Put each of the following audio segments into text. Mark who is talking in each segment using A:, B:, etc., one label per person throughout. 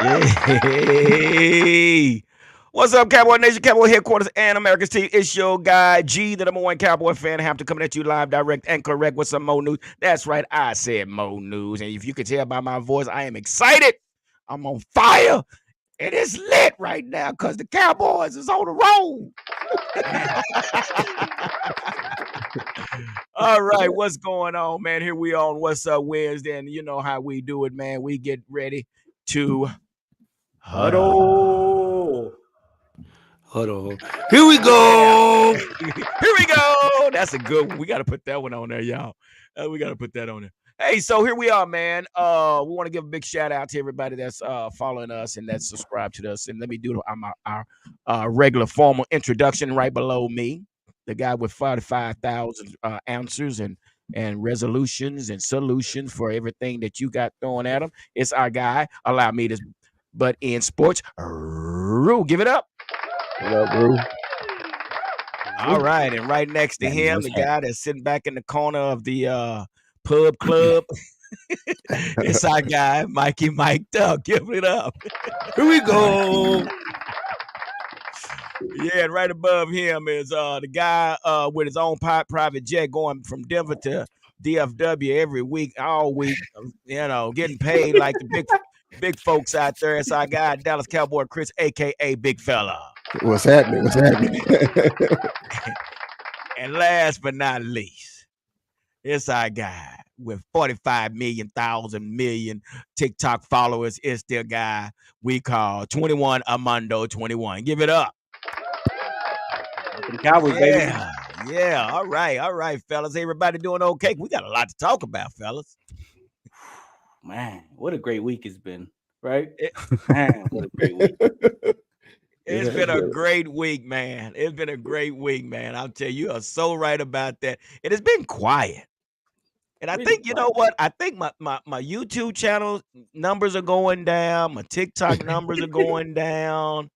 A: Hey, what's up, Cowboy Nation, Cowboy Headquarters, and America's team? It's your guy, G, the number one Cowboy fan. Have to coming at you live, direct, and correct with some Mo news. That's right, I said Mo news. And if you can tell by my voice, I am excited. I'm on fire. And it's lit right now because the Cowboys is on the road. All right, what's going on, man? Here we on What's Up Wednesday, and you know how we do it, man. We get ready to
B: Huddle.
C: Huddle. Here we go.
A: Here we go. That's a good one. We got to put that one on there, y'all. We got to put that on there. Hey, so here we are, man. We want to give a big shout out to everybody that's following us and that's subscribed to us. And let me do our regular formal introduction right below me. The guy with 45,000 answers and resolutions and solutions for everything that you got thrown at him. It's our guy. Allow me to, but in sports, Rue, give it up.
B: What up, bro?
A: All right, and right next to him, the guy that's sitting back in the corner of the pub club. It's our guy, Mikey Mike Duck. Give it up.
C: Here we go.
A: Yeah, and right above him is the guy with his own private jet going from Denver to DFW every week, all week, getting paid like the big folks out there. It's our guy, Dallas Cowboy Chris, a.k.a. Big Fella.
B: What's happening? What's happening?
A: And last but not least, it's our guy with 45 million TikTok followers. It's the guy we call 21 Armando 21. Give it up.
B: The Cowboys, baby.
A: Yeah. All right, fellas. Everybody doing okay? We got a lot to talk about, fellas.
B: Man, what a great week it's been, right? Man, what a great week.
A: It's been a great week, man. It's been a great week, man. I'll tell you, you are so right about that. It has been quiet. And I think, you know what? I think my YouTube channel numbers are going down. My TikTok numbers are going down.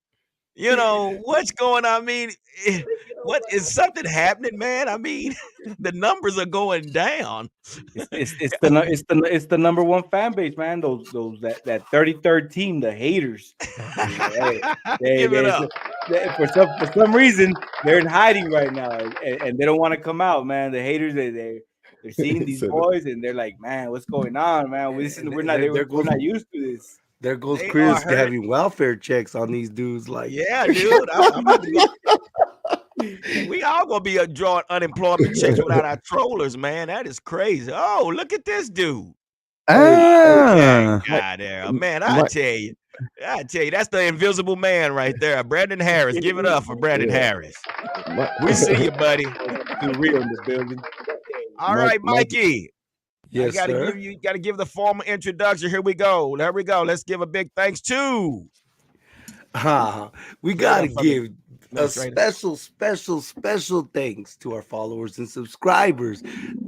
A: You know, what's going on? I mean, what is something happening, man? I mean, the numbers are going down.
B: It's the number one fan base, man. Those that 33rd team, the haters.
A: Give it up.
B: For some reason, they're in hiding right now, and they don't want to come out, man. The haters, they're seeing these boys, and they're like, man, what's going on, man? We're not used to this.
C: There goes Chris having welfare checks on these dudes. Like,
A: yeah, dude. I'm about to we all gonna be drawing unemployment checks without our trollers, man. That is crazy. Oh, look at this dude. God there, man. I tell you, that's the invisible man right there, Brandon Harris. Give it up for Brandon Harris. We see you, buddy.
B: Real in the building.
A: All right, Mikey.
C: Yes, sir.
A: You got to give the formal introduction. Here we go. There we go. Let's give a big thanks to.
C: We got to give a special thanks to our followers and subscribers.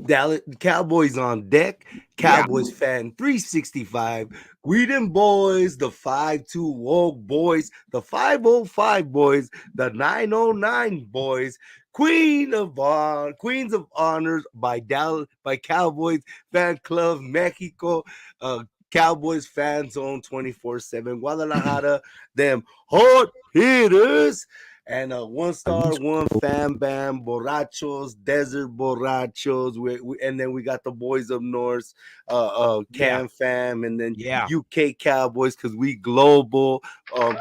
C: Dallas Cowboys on deck, Cowboys fan 365, Whedon boys, the 52 woke boys, the 505 boys, the 909 boys, Queens of Honors by Cowboys Fan Club Mexico, Cowboys Fan Zone 24/7 Guadalajara, them hot hitters, and 1-star, one fan band, Borrachos, Desert Borrachos, and then we got the boys up north, Cam Fam, and then UK Cowboys, because we global.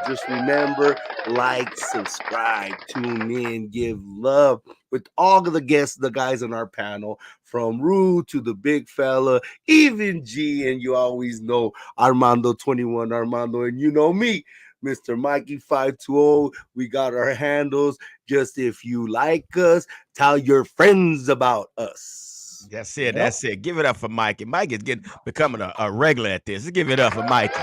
C: Just remember, like, subscribe, tune in, give love with all of the guests, the guys on our panel, from Rue to the big fella, even G, and you always know Armando 21 Armando, and you know me, Mr. Mikey 520. We got our handles. Just if you like us, tell your friends about us.
A: That's it. That's it. Give it up for Mikey. Mike is becoming a regular at this. Let's give it up for Mikey.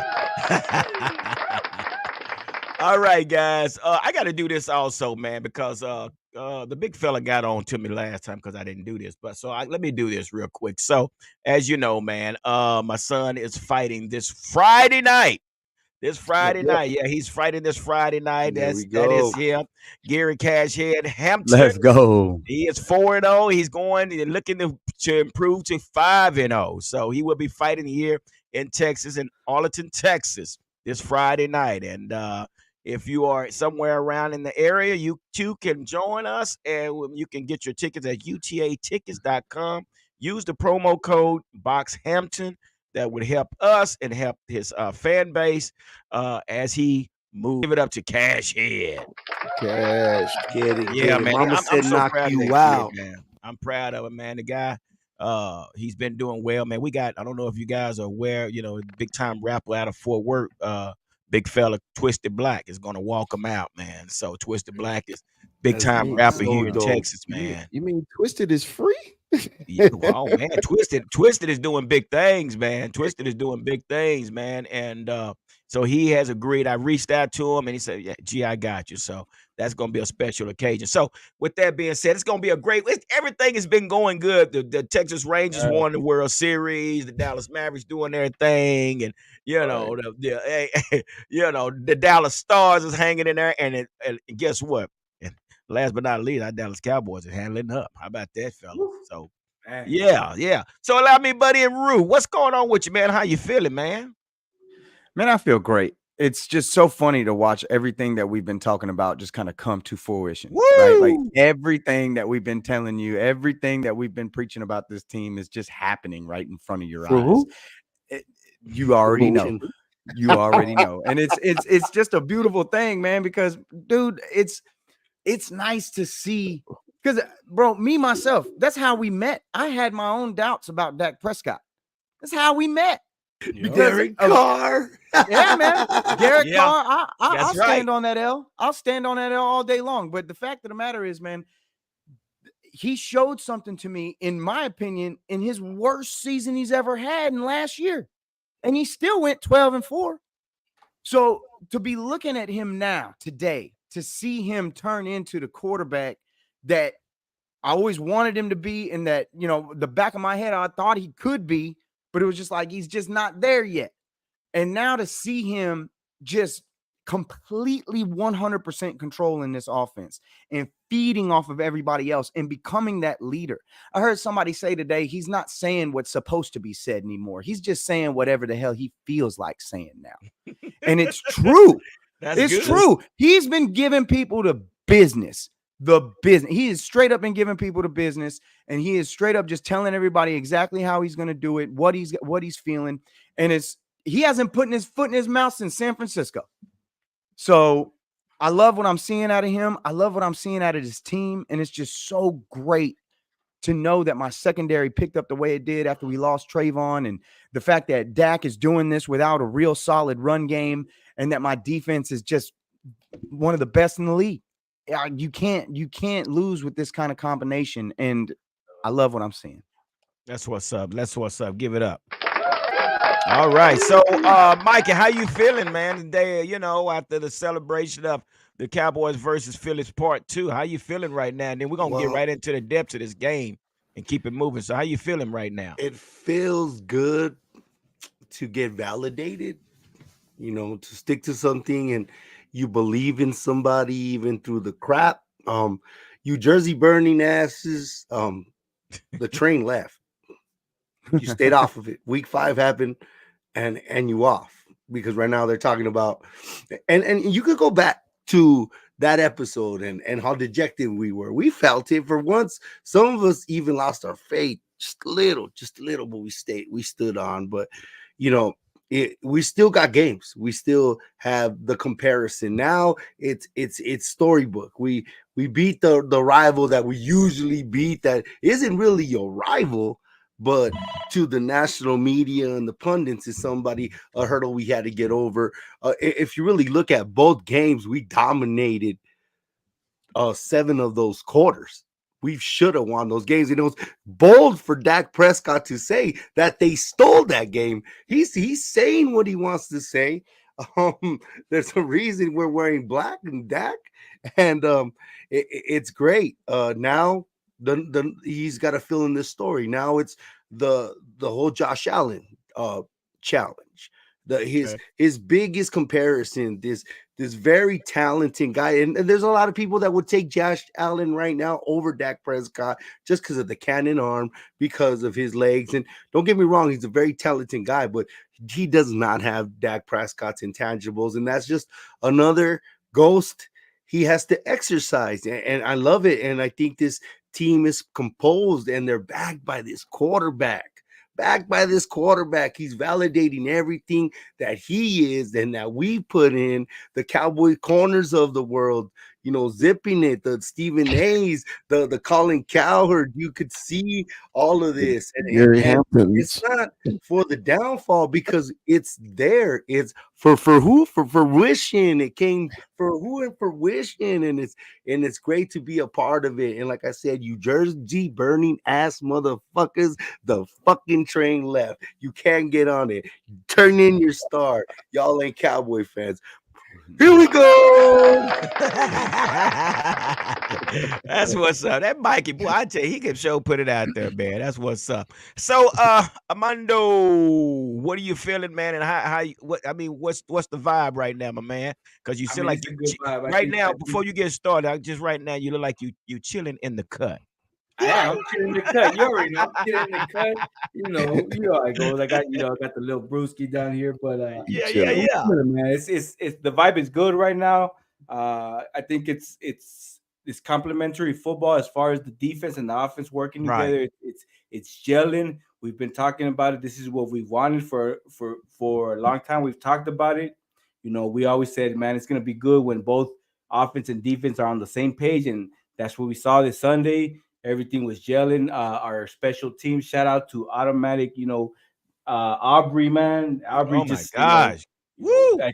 A: All right, guys. I got to do this also, man, because the big fella got on to me last time because I didn't do this. But let me do this real quick. So, as you know, man, my son is fighting this Friday night. He's fighting this Friday night. That is him, Gary Cashhead Hampton.
D: Let's go.
A: He is 4-0. He's looking to improve to 5-0. So he will be fighting here in Texas, in Arlington, Texas. this Friday night. And if you are somewhere around in the area, you too can join us, and you can get your tickets at utatickets.com. Use the promo code BoxHampton. That would help us and help his fan base as he moves. Give it up to Cash Head.
C: Cash, get it,
A: Yeah,
C: get it.
A: man.
C: Mama
A: I'm
C: said
A: so
C: knock
A: proud of that
C: you
A: kid,
C: out.
A: man. I'm proud of him, man. The guy, he's been doing well, man. We got, I don't know if you guys are aware, big time rapper out of Fort Worth, big fella Twisted Black is gonna walk him out, man. So Twisted Black is big
C: That's
A: time rapper
C: so
A: here in
C: dope.
A: Texas, man.
D: You mean Twisted is free?
A: Oh man, Twisted is doing big things, man. Twisted is doing big things, man. And so he has agreed. I reached out to him and he said, "Yeah, gee, I got you." So that's gonna be a special occasion. So with that being said, it's gonna be a great. Everything has been going good. The Texas Rangers won the World Series. The Dallas Mavericks doing their thing, and the Dallas Stars is hanging in there. And guess what? And last but not least, our Dallas Cowboys are handling up. How about that, fellas? So, yeah. So allow me, Buddy and Rue, what's going on with you, man? How you feeling, man?
D: Man, I feel great. It's just so funny to watch everything that we've been talking about just kind of come to fruition, right? Like everything that we've been telling you, everything that we've been preaching about this team is just happening right in front of your eyes. You already know. You already know. And it's just a beautiful thing, man, because dude, it's nice to see, because bro, myself, that's how we met. I had my own doubts about Dak Prescott. That's how we met.
C: Derek Carr.
D: Yeah, man. Derek Carr. I'll stand
A: right.
D: on that L. I'll stand on that L all day long. But the fact of the matter is, man, he showed something to me, in my opinion, in his worst season he's ever had in last year. And he still went 12-4. So to be looking at him now, today, to see him turn into the quarterback that I always wanted him to be, and that, the back of my head, I thought he could be, but it was just like, he's just not there yet. And now to see him just completely 100% controlling this offense and feeding off of everybody else and becoming that leader. I heard somebody say today, he's not saying what's supposed to be said anymore. He's just saying whatever the hell he feels like saying now. And it's true. It's true. He's been giving people the business. He is straight up been giving people the business, and he is straight up just telling everybody exactly how he's going to do it, what he's feeling. And he hasn't put his foot in his mouth since San Francisco. So I love what I'm seeing out of him. I love what I'm seeing out of this team. And it's just so great to know that my secondary picked up the way it did after we lost Trayvon, and the fact that Dak is doing this without a real solid run game, and that my defense is just one of the best in the league. You can't lose with this kind of combination, and I love what I'm seeing.
A: That's what's up. Give it up. All right. So, Mikey, how you feeling, man, today, after the celebration of the Cowboys versus Phillies Part 2? How you feeling right now? And then we're going to get right into the depths of this game and keep it moving. So how you feeling right now?
C: It feels good to get validated, to stick to something, and you believe in somebody even through the crap. You Jersey burning asses, the train left. You stayed off of it. Week 5 happened, and you off, because right now they're talking about, and you could go back to that episode and how dejected we were. We felt it for once. Some of us even lost our faith just a little, but we stood on. But we still got games. We still have the comparison. Now it's storybook. We beat the rival that we usually beat, that isn't really your rival, but to the national media and the pundits is a hurdle we had to get over. If you really look at both games, we dominated 7 of those quarters. We should have won those games. And it was bold for Dak Prescott to say that they stole that game. He's saying what he wants to say. There's a reason we're wearing black and Dak, and it's great. Now he's got to fill in this story. Now it's the whole Josh Allen challenge. His biggest comparison, this very talented guy, and there's a lot of people that would take Josh Allen right now over Dak Prescott just because of the cannon arm, because of his legs. And don't get me wrong, he's a very talented guy, but he does not have Dak Prescott's intangibles, and that's just another ghost he has to exercise. And I love it, and I think this team is composed, and they're backed by this quarterback. Backed by this quarterback, he's validating everything that he is and that we put in. The Cowboy corners of the world, zipping it, the Stephen A's, the Colin Cowherd. You could see all of this, and it's not for the downfall, because it's there. It's for who? For fruition. It came for who and fruition, and it's great to be a part of it. And like I said, you Jersey burning ass motherfuckers, the fucking train left. You can't get on it. Turn in your star. Y'all ain't Cowboy fans. Here we go.
A: That's what's up. That Mikey boy, I tell you, he can show put it out there, man. That's what's up. So, Armando, what are you feeling, man? And what's the vibe right now, my man? Because you seem like right now, before you get started, just right now, you look like you chilling in the cut.
B: I'm chilling in the cut. You already know I'm chilling in the cut. You know how it goes. I got the little brewski down here, but
A: yeah.
B: Man, it's the vibe is good right now. I think it's complementary football as far as the defense and the offense working together. Right. It's gelling. We've been talking about it. This is what we wanted for a long time. We've talked about it. We always said, man, it's gonna be good when both offense and defense are on the same page, and that's what we saw this Sunday. Everything was gelling. Our special team, shout out to Automatic, Aubrey, man. Aubrey,
A: oh my gosh.
B: Woo! I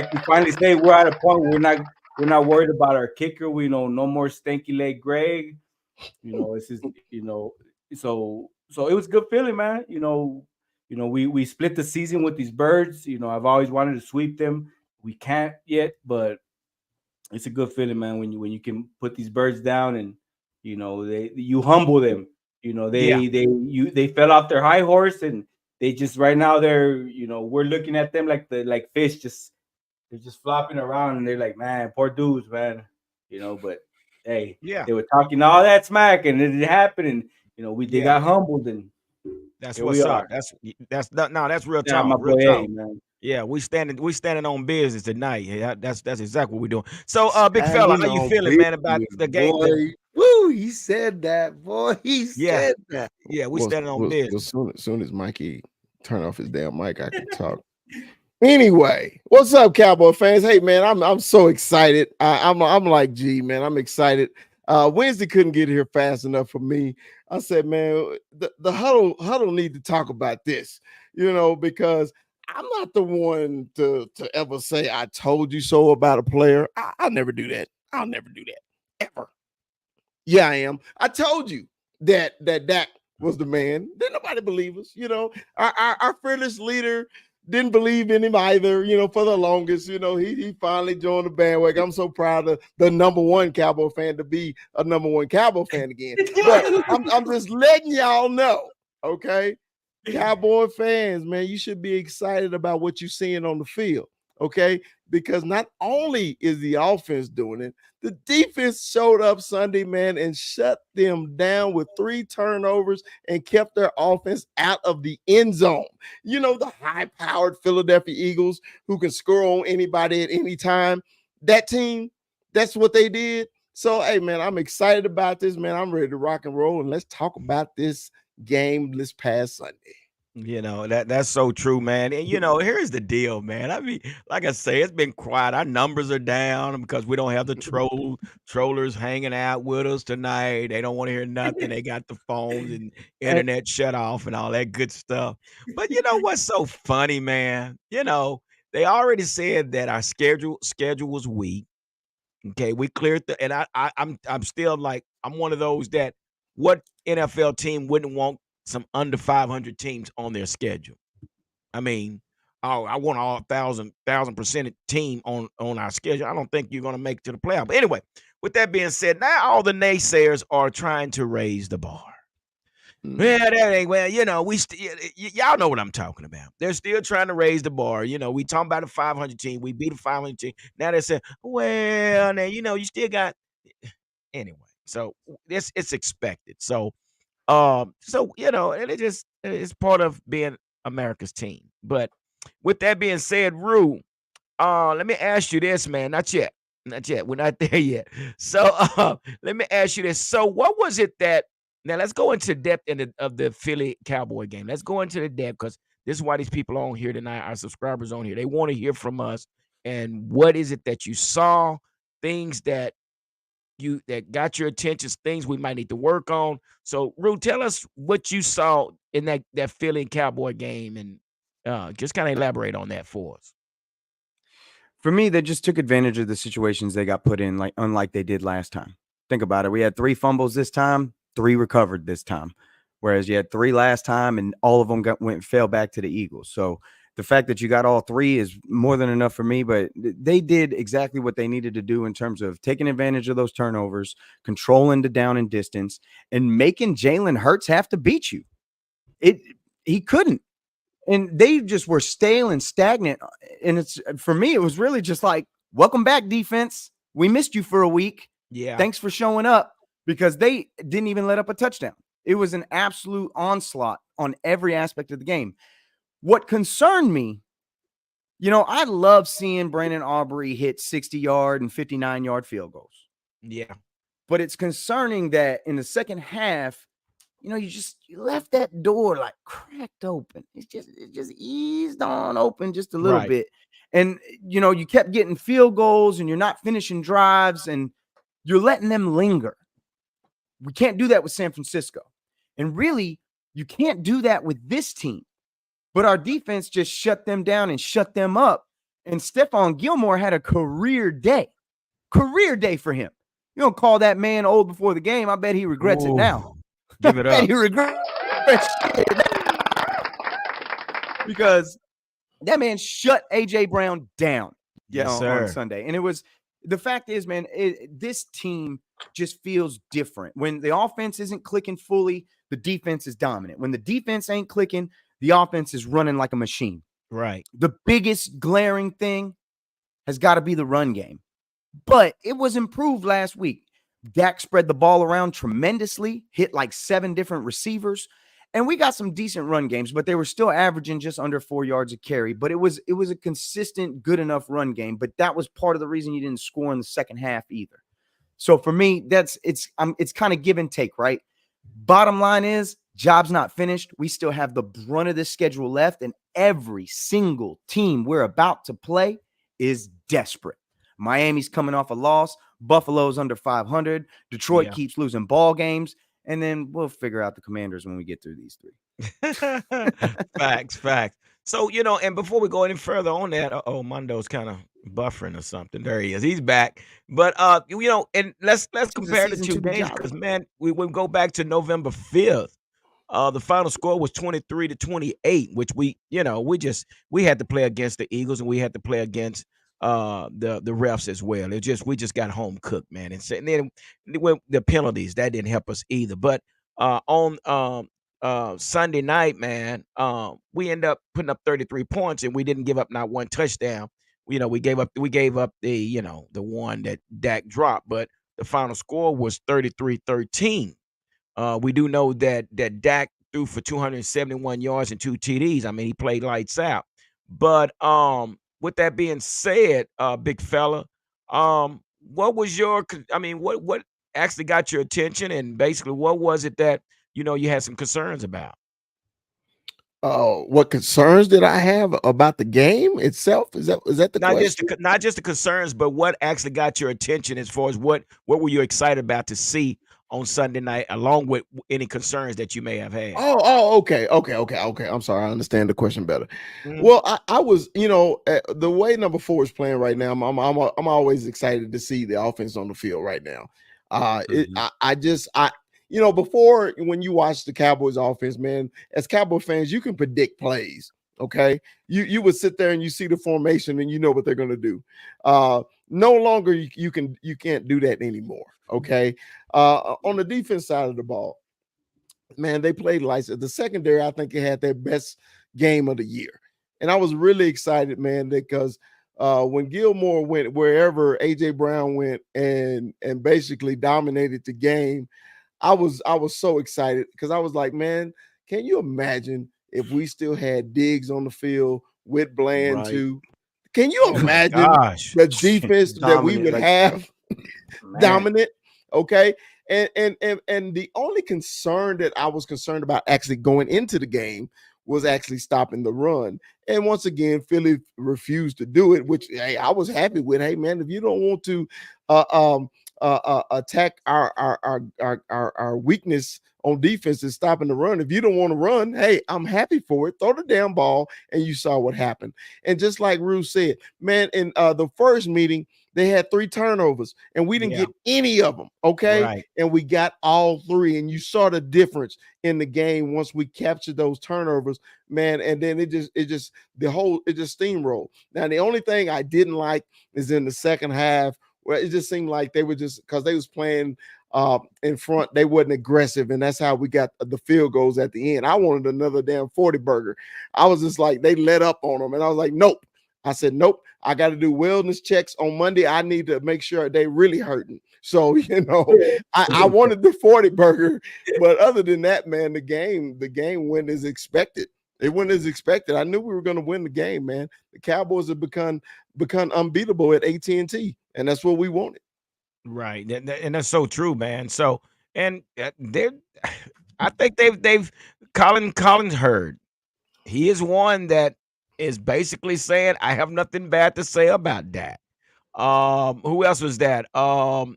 B: can finally say we're at a point where we're not worried about our kicker. We know no more stanky leg Greg. It's just, so it was a good feeling, man. We split the season with these birds. I've always wanted to sweep them. We can't yet, but it's a good feeling, man, when you can put these birds down and you humble them. They fell off their high horse, and they just right now they're we're looking at them like fish, they're just flopping around, and they're like, man, poor dudes, man. But hey, they were talking all that smack, and it happened, and they got humbled, and
A: that's what's up. That's real talk.
B: My
A: boy,
B: real talk, man.
A: Yeah, we standing on business tonight. Yeah, that's exactly what we're doing. So, big fella, how you feeling, man, about the game?
C: Woo, he said that, boy. He said that.
A: Yeah, we standing on business.
E: As soon as Mikey turn off his damn mic, I can talk. Anyway, what's up, Cowboy fans? Hey, man, I'm so excited. I'm like, gee, man, I'm excited. Wednesday couldn't get here fast enough for me. I said, man, the huddle need to talk about this, because I'm not the one to ever say I told you so about a player. I'll never do that. I'll never do that ever. Yeah, I am. I told you that Dak was the man. Didn't nobody believe us? Our fearless leader didn't believe in him either. For the longest, he finally joined the bandwagon. I'm so proud of the number one Cowboy fan to be a number one Cowboy fan again. But I'm just letting y'all know, okay? Cowboy fans, man, you should be excited about what you're seeing on the field, okay? Because not only is the offense doing it, the defense showed up Sunday, man, and shut them down with 3 turnovers and kept their offense out of the end zone. The high-powered Philadelphia Eagles who can score on anybody at any time. That team, that's what they did. So, hey, man, I'm excited about this, man. I'm ready to rock and roll, and let's talk about this game this past Sunday.
A: That's so true, man. And here's the deal, man. I mean, like I say, it's been quiet. Our numbers are down because we don't have the trollers hanging out with us tonight. They don't want to hear nothing. They got the phones and internet shut off and all that good stuff. But what's so funny, man? They already said that our schedule was weak. Okay, we cleared and I'm still like, I'm one of those that what NFL team wouldn't want some under 500 teams on their schedule? I mean, I want all 1,000% team on our schedule. I don't think you're going to make it to the playoff. But anyway, with that being said, now all the naysayers are trying to raise the bar. Yeah, that ain't well. Y'all know what I'm talking about. They're still trying to raise the bar. We talking about a 500 team. We beat a 500 team. Now they say, well, now you still got anyway. So it's expected. And it's part of being America's team. But with that being said, Rue, let me ask you this, man. Not yet. Not yet. We're not there yet. So let me ask you this. So what was it that now let's go into depth of the Philly Cowboy game. Let's go into the depth because this is why these people are on here tonight, our subscribers on here. They want to hear from us. And what is it that you saw? Things that got your attention, things we might need to work on. So, Rue, tell us what you saw in that Philly Cowboy game and just kind of elaborate on that for us.
D: For me, they just took advantage of the situations they got put in, unlike they did last time. Think about it. We had 3 fumbles this time, 3 recovered this time, whereas you had 3 last time, and all of them fell back to the Eagles. So the fact that you got all 3 is more than enough for me. But they did exactly what they needed to do in terms of taking advantage of those turnovers, controlling the down and distance, and making Jalen Hurts have to beat you. He couldn't. And they just were stale and stagnant. And it's for me, it was really just like, welcome back, defense. We missed you for a week.
A: Yeah.
D: Thanks for showing up, because they didn't even let up a touchdown. It was an absolute onslaught on every aspect of the game. What concerned me, I love seeing Brandon Aubrey hit 60-yard and 59-yard field goals.
A: Yeah.
D: But it's concerning that in the second half, you left that door like cracked open. It just eased on open just a little bit. And, you kept getting field goals and you're not finishing drives and you're letting them linger. We can't do that with San Francisco. And really, you can't do that with this team. But our defense just shut them down and shut them up. And Stephon Gilmore had a career day. Career day for him. You don't call that man old before the game. I bet he regrets it now.
A: Give it up.
D: He regrets because that man shut A.J. Brown down on Sunday. And it was the fact is, man, this team just feels different. When the offense isn't clicking fully, the defense is dominant. When the defense ain't clicking, the offense is running like a machine.
A: Right.
D: The biggest glaring thing has got to be the run game. But it was improved last week. Dak spread the ball around tremendously, hit like 7 different receivers, and we got some decent run games, but they were still averaging just under 4 yards a carry. But it was a consistent, good enough run game. But that was part of the reason you didn't score in the second half either. So for me, it's kind of give and take, right? Bottom line is, job's not finished. We still have the brunt of this schedule left, and every single team we're about to play is desperate. Miami's coming off a loss. Buffalo's under 500. Detroit keeps losing ball games. And then we'll figure out the Commanders when we get through these
A: 3. Facts. So, and before we go any further on that, Mondo's kind of buffering or something. There he is. He's back. But, and let's compare the 2 games because, man, we go back to November 5th. The final score was 23-28, which we had to play against the Eagles and we had to play against the refs as well. We just got home cooked, man. And then the penalties that didn't help us either. But on Sunday night, man, we ended up putting up 33 points and we didn't give up not one touchdown. We gave up the one that Dak dropped, but the final score was 33-13. We do know that Dak threw for 271 yards and 2 TDs. I mean, he played lights out. But with that being said, big fella, what was what actually got your attention, and basically what was it that you had some concerns about?
E: What concerns did I have about the game itself? Is that the question?
A: Not just the concerns, but what actually got your attention as far as what were you excited about to see on Sunday night, along with any concerns that you may have had?
E: Okay. I'm sorry, I understand the question better. Mm-hmm. Well, I was, the way number 4 is playing right now, I'm always excited to see the offense on the field right now. Before, when you watch the Cowboys offense, man, as Cowboy fans, you can predict plays. Okay, you would sit there and you see the formation and you know what they're going to do. No longer you can't do that anymore. Okay, on the defense side of the ball, man, they played lights. The secondary, I think, it had their best game of the year, and I was really excited, man, because when Gilmore went wherever AJ Brown went and basically dominated the game, I was so excited because I was like, man, can you imagine if we still had Diggs on the field with Bland
C: Right.
E: too? Can you
A: Oh my
E: imagine
A: gosh.
E: the defense that we
C: Dominant.
E: would
C: Like,
E: have
B: Man.
E: dominant? Okay. And the only concern that I was concerned about actually going into the game was actually stopping the run. And once again, Philly refused to do it, which hey, I was happy with. Hey man, if you don't want to uh, um, attack our weakness on defense is stopping the run. If you don't want to run, hey, I'm happy for it. Throw the damn ball, and you saw what happened. And just like Rue said, man, in the first meeting, they had 3 turnovers, and we didn't
A: Yeah.
E: get any of them. Okay,
A: Right.
E: and we got all 3, and you saw the difference in the game once we captured those turnovers, man. And then it just steamrolled. Now the only thing I didn't like is in the second half where it just seemed like they were just because they was playing in front, they wasn't aggressive, and that's how we got the field goals at the end. I wanted another damn 40 burger. I was just like, they let up on them, and I was like, nope. I said, nope. I got to do wellness checks on Monday. I need to make sure they really hurting. So, I wanted the 40 burger, but other than that, man, the game went as expected. It went as expected. I knew we were going to win the game, man. The Cowboys have become unbeatable at AT&T, and that's what we wanted.
A: Right. And that's so true, man. So and they're I think they've Collins Hurd. He is one that is basically saying, I have nothing bad to say about that. Who else was that? Who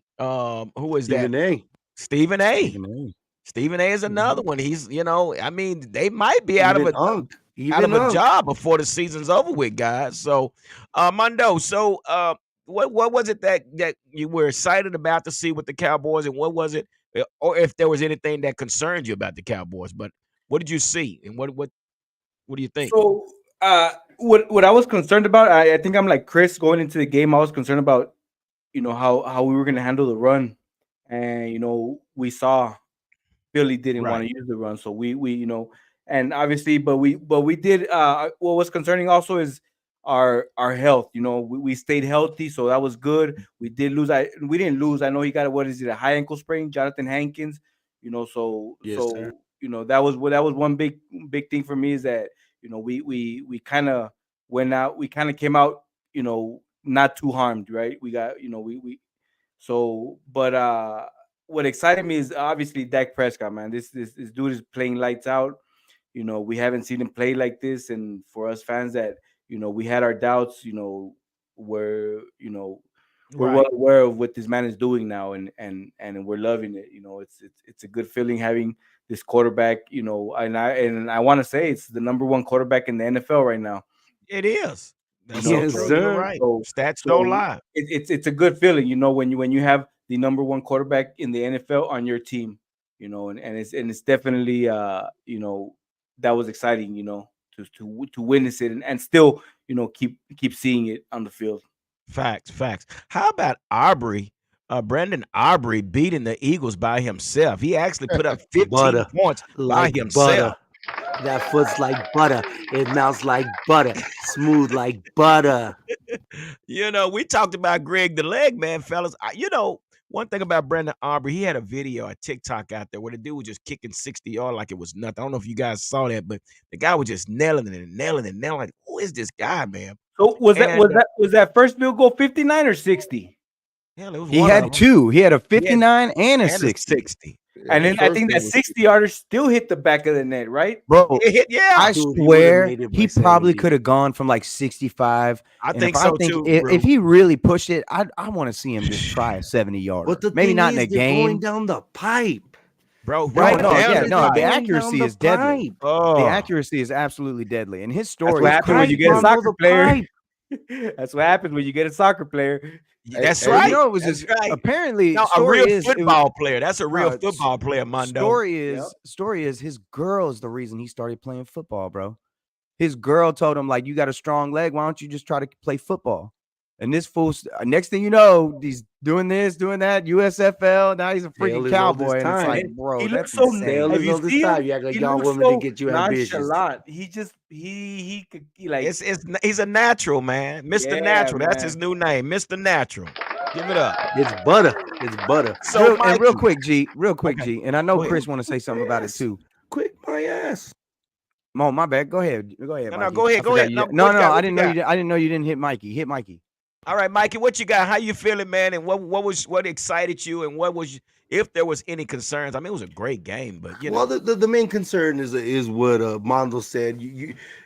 A: was that?
C: Stephen A.
A: Stephen A.
D: Stephen A.
A: Stephen A is another one. He's, I mean, they might be
C: Even Unk.
A: out
C: Even
A: of a
C: Unk.
A: job before the season's over with, guys. So, Mondo, so what was it that you were excited about to see with the Cowboys, and what was it, or if there was anything that concerned you about the Cowboys? But what did you see, and what do you think?
B: So, what I was concerned about, I think I'm like Chris going into the game. I was concerned about, how we were going to handle the run, and we saw Philly didn't want
A: Right.
B: to use the run, so and obviously, but we did. What was concerning also is our health. We stayed healthy, so that was good. We did lose. We didn't lose. I know he got what is it, a high ankle sprain, Jonathan Hankins. So
C: Yes, sir.
B: that was one big thing for me is that we kind of went out. We kind of came out, not too harmed, right? We got we so, but what excited me is obviously Dak Prescott, man. This dude is playing lights out. We haven't seen him play like this, and for us fans that we had our doubts. We're well
A: Right.
B: aware of what this man is doing now, and we're loving it. It's a good feeling having this quarterback. And I want to say it's the number one quarterback in the NFL right now.
A: It is. That's so
C: Yes,
A: true. You're
C: sir.
A: right.
B: So,
A: Stats don't
B: so
A: lie.
B: it's a good feeling, when you have the number one quarterback in the NFL on your team, and it's definitely that was exciting, to witness it and still keep seeing it on the field.
A: Facts, facts. How about Aubrey? Brandon Aubrey beating the Eagles by himself. He actually put up 15
C: Butter.
A: points by
C: Like
A: himself.
C: butter. That foot's like butter. It melts like butter. Smooth like butter.
A: We talked about Greg the Leg Man, fellas. One thing about Brandon Aubrey, he had a video, a TikTok out there where the dude was just kicking 60-yard like it was nothing. I don't know if you guys saw that, but the guy was just nailing it and nailing it and nailing it. Who is this guy, man?
B: So was that
A: And
B: was that was that first field goal 59 or 60?
A: hell, it was
D: He
A: one of
D: had
A: them.
D: two. He had a
A: He had
D: 59 and a
A: and a
D: 60.
A: 60.
B: And then I
E: First
B: think
E: one
B: that
E: was
B: 60 yarder still hit the back of the net, right?
D: Bro,
A: It hit, yeah.
D: I
C: Dude, he would've
D: swear
C: made it by
D: he probably
C: 70.
D: could have gone from like 65.
A: I
D: And
A: think
D: if I
A: so
D: think
A: too,
D: if
A: Rue.
D: he really pushed it, I want to see him just try a 70 yarder.
C: But the
D: Maybe
C: thing
D: not in
C: is,
D: a
C: they're going
D: game.
C: down the pipe.
A: Bro,
D: No,
A: right
D: no,
A: down
D: yeah,
A: the
D: no.
A: pipe.
D: The
C: Going down
D: accuracy
C: the
D: is deadly.
C: pipe.
D: The
A: Oh,
D: accuracy is absolutely deadly. And his
B: That's
D: story
B: what
D: is
B: happens when you
D: crazy.
B: get a
C: Under
B: soccer
C: the
B: player.
C: pipe.
B: That's what happens when you get a soccer player.
A: that's
E: Hey,
D: Well,
A: right.
D: it was
A: That's
D: just
A: right.
D: apparently
A: Now, a
D: story
A: real
D: is it was
A: football player. That's a real
D: no,
A: football player, Mondo.
B: Yep.
D: story is his girl is the reason he started playing football, bro. His girl told him like, you got a strong leg. Why don't you just try to play football? And this fool, next thing you know, he's doing this, doing that, USFL. Now he's a freaking
C: Dale is all this
D: Cowboy. And it's
C: time.
D: like, bro,
B: He looks
D: that's
B: so
D: insane.
C: Dale
B: Have
C: is
B: you
C: all this
B: seen him?
C: time. You act like
B: He
C: y'all
B: looks
C: women
B: so
C: didn't get you ambitious.
B: nonchalant. He just he could like
A: He's a natural, man. Mr.
B: Yeah,
A: Natural. That's
B: man.
A: his new name, Mr. Natural. Give it up.
C: It's butter. It's butter.
A: So,
D: And real
A: Mikey,
D: quick, G,
A: okay,
D: G. And I know
A: go ahead.
D: Chris want to say something about it too.
C: Quick my ass.
D: Oh, my bad. Go ahead,
A: No,
D: Mikey.
A: go ahead,
D: I
A: go
D: forgot
A: ahead.
D: you-
A: No,
D: No,
A: what you got?
D: I
A: What
D: didn't
A: you
D: know
A: got?
D: you didn't. I didn't know you didn't hit Mikey. Hit Mikey.
A: All right, Mikey, what you got? How you feeling, man? And what excited you? And if there was any concerns? I mean, it was a great game, but
C: Well, the main concern is what Mondo said.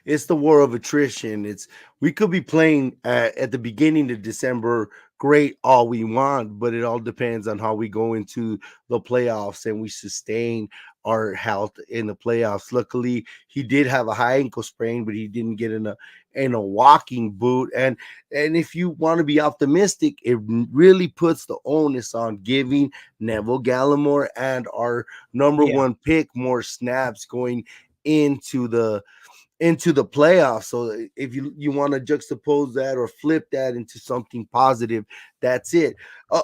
C: It's the war of attrition. We could be playing at the beginning of December great all we want, but it all depends on how we go into the playoffs and we sustain our health in the playoffs. Luckily, he did have a high ankle sprain, but he didn't get in a walking boot. And if you want to be optimistic, it really puts the onus on giving Neville Gallimore and our number one pick more snaps going into the playoffs. So if you want to juxtapose that or flip that into something positive, that's it.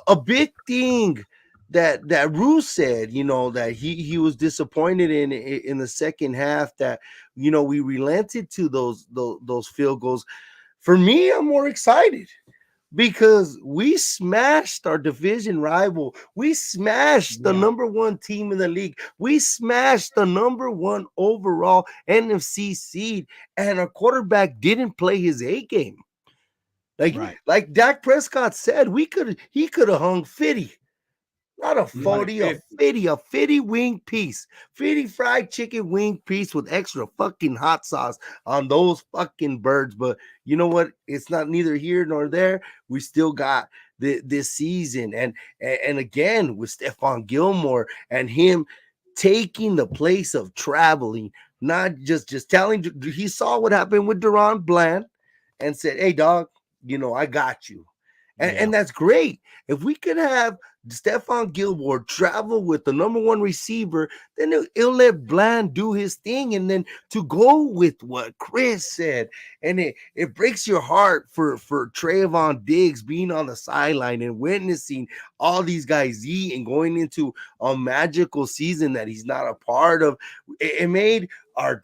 C: A big thing that Rue said, that he was disappointed in the second half, that we relented to those field goals. For me, I'm more excited because we smashed our division rival. We smashed the number one team in the league. We smashed the number one overall NFC seed, and our quarterback didn't play his A game. Like Dak Prescott said, he could have hung 50. Not a 40, a 50 wing piece, 50 fried chicken wing piece with extra fucking hot sauce on those fucking birds. But you know what? It's not neither here nor there. We still got this season. And again, with Stephon Gilmore and him taking the place of traveling, not just telling, he saw what happened with Deron Bland and said, hey, dog, I got you. And that's great. If we could have Stephon Gilmore travel with the number one receiver, then it'll let Bland do his thing. And then to go with what Chris said, and it breaks your heart for Trayvon Diggs being on the sideline and witnessing all these guys eat and going into a magical season that he's not a part of. It made our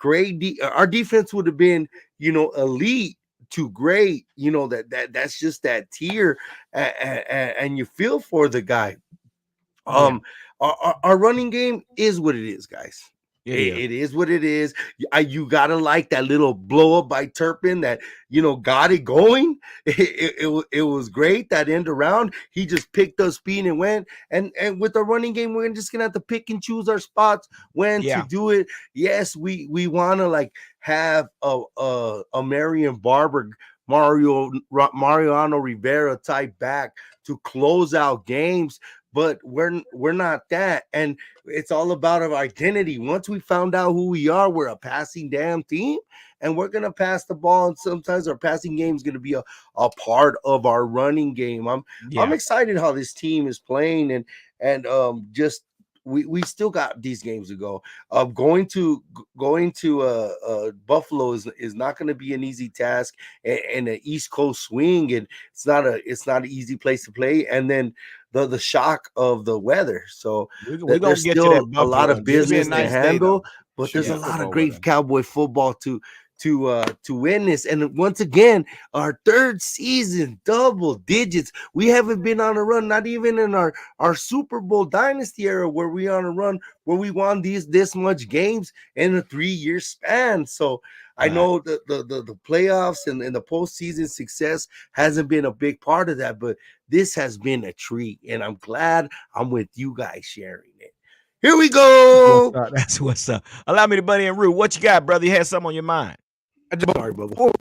C: our defense would have been, elite to great, that's just that tier, and you feel for the guy. Our running game is what it is, guys. It is what it is. You gotta like that little blow up by Turpin that got it going. It was great that end around. He just picked up speed and went. And with the running game, we're just gonna have to pick and choose our spots when to do it. Yes, we want to like have a Marion Barber, Mariano Rivera type back to close out games. But we're not that, and it's all about our identity. Once we found out who we are, we're a passing damn team, and we're gonna pass the ball. And sometimes our passing game is gonna be a part of our running game. I'm excited how this team is playing, and just we still got these games to go. Going to Buffalo is not going to be an easy task, and an East Coast swing, and it's not an easy place to play. And then the shock of the weather. So there's still a lot of business to handle, but there's a lot of great Cowboy football to witness. And once again, our third season, double digits. We haven't been on a run, not even in our Super Bowl dynasty era, where we on a run where we won this much games in a 3-year span. So I know the playoffs and the postseason success hasn't been a big part of that, but this has been a treat, and I'm glad I'm with you guys sharing it. Here we go.
A: That's what's up. Allow me to buddy and Rue. What you got, brother? You had something on your mind?
D: Sorry, Bubba.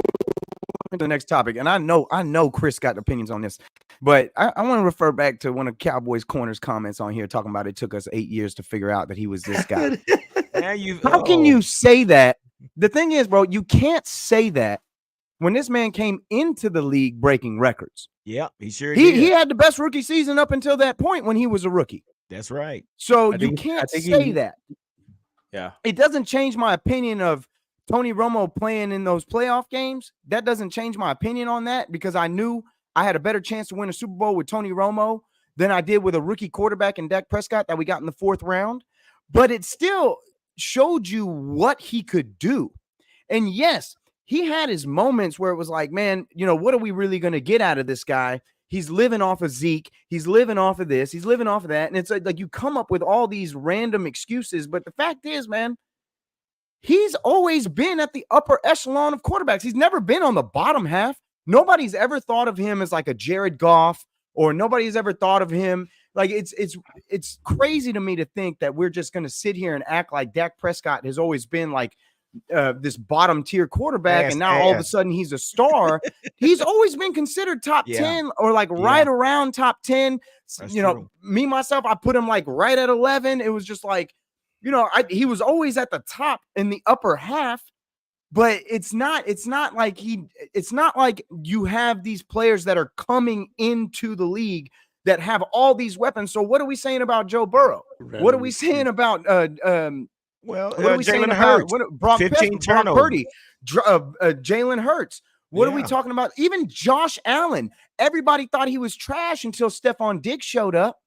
D: The next topic, and I know Chris got opinions on this, but I want to refer back to one of Cowboys Corner's comments on here, talking about it took us 8 years to figure out that he was this guy. How can you say that? The thing is, bro, you can't say that when this man came into the league breaking records.
A: Yeah, he sure did.
D: He had the best rookie season up until that point when he was a rookie.
A: That's right.
D: So you can't say that.
B: Yeah.
D: It doesn't change my opinion of Tony Romo playing in those playoff games. That doesn't change my opinion on that, because I knew I had a better chance to win a Super Bowl with Tony Romo than I did with a rookie quarterback in Dak Prescott that we got in the 4th round. But it still showed you what he could do. And yes, he had his moments where it was like, man, what are we really going to get out of this guy? He's living off of Zeke. He's living off of this. He's living off of that. And it's like you come up with all these random excuses. But the fact is, man, he's always been at the upper echelon of quarterbacks. He's never been on the bottom half. Nobody's ever thought of him as like a Jared Goff, or nobody's ever thought of him. Like it's crazy to me to think that we're just going to sit here and act like Dak Prescott has always been like this bottom tier quarterback, and now all of a sudden he's a star. He's always been considered top 10 or like right around top 10. That's true. Me, myself, I put him like right at 11. It was just like, he was always at the top in the upper half, but it's not like you have these players that are coming into the league that have all these weapons. So what are we saying about Joe Burrow? What are we saying about what are we saying about Brock 15 Brock Purdy, Jalen Hurts? What are we talking about? Even Josh Allen. Everybody thought he was trash until Stephon Diggs showed up.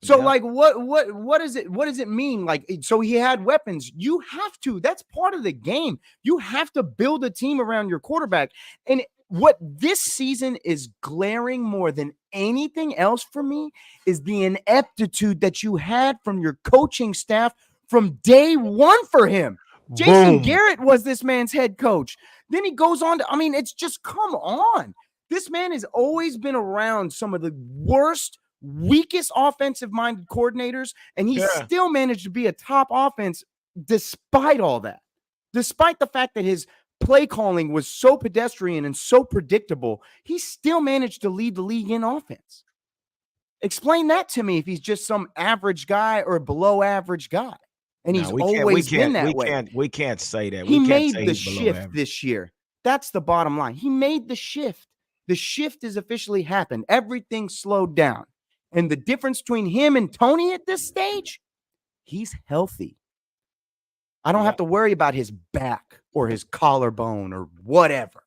D: So like, what is it? What does it mean? Like, so he had weapons. You have to. That's part of the game. You have to build a team around your quarterback. And what this season is glaring more than anything else for me is the ineptitude that you had from your coaching staff from day one for him. Jason Garrett was this man's head coach. Then he goes on to, it's just, come on. This man has always been around some of the worst, weakest offensive-minded coordinators, and he still managed to be a top offense despite all that. Despite the fact that his play calling was so pedestrian and so predictable, he still managed to lead the league in offense. Explain that to me if he's just some average guy or below average guy. And he's always been that way.
A: We can't say that.
D: He made the shift this year. That's the bottom line. He made the shift. The shift has officially happened. Everything slowed down. And the difference between him and Tony at this stage, he's healthy. I don't have to worry about his back or his collarbone or whatever.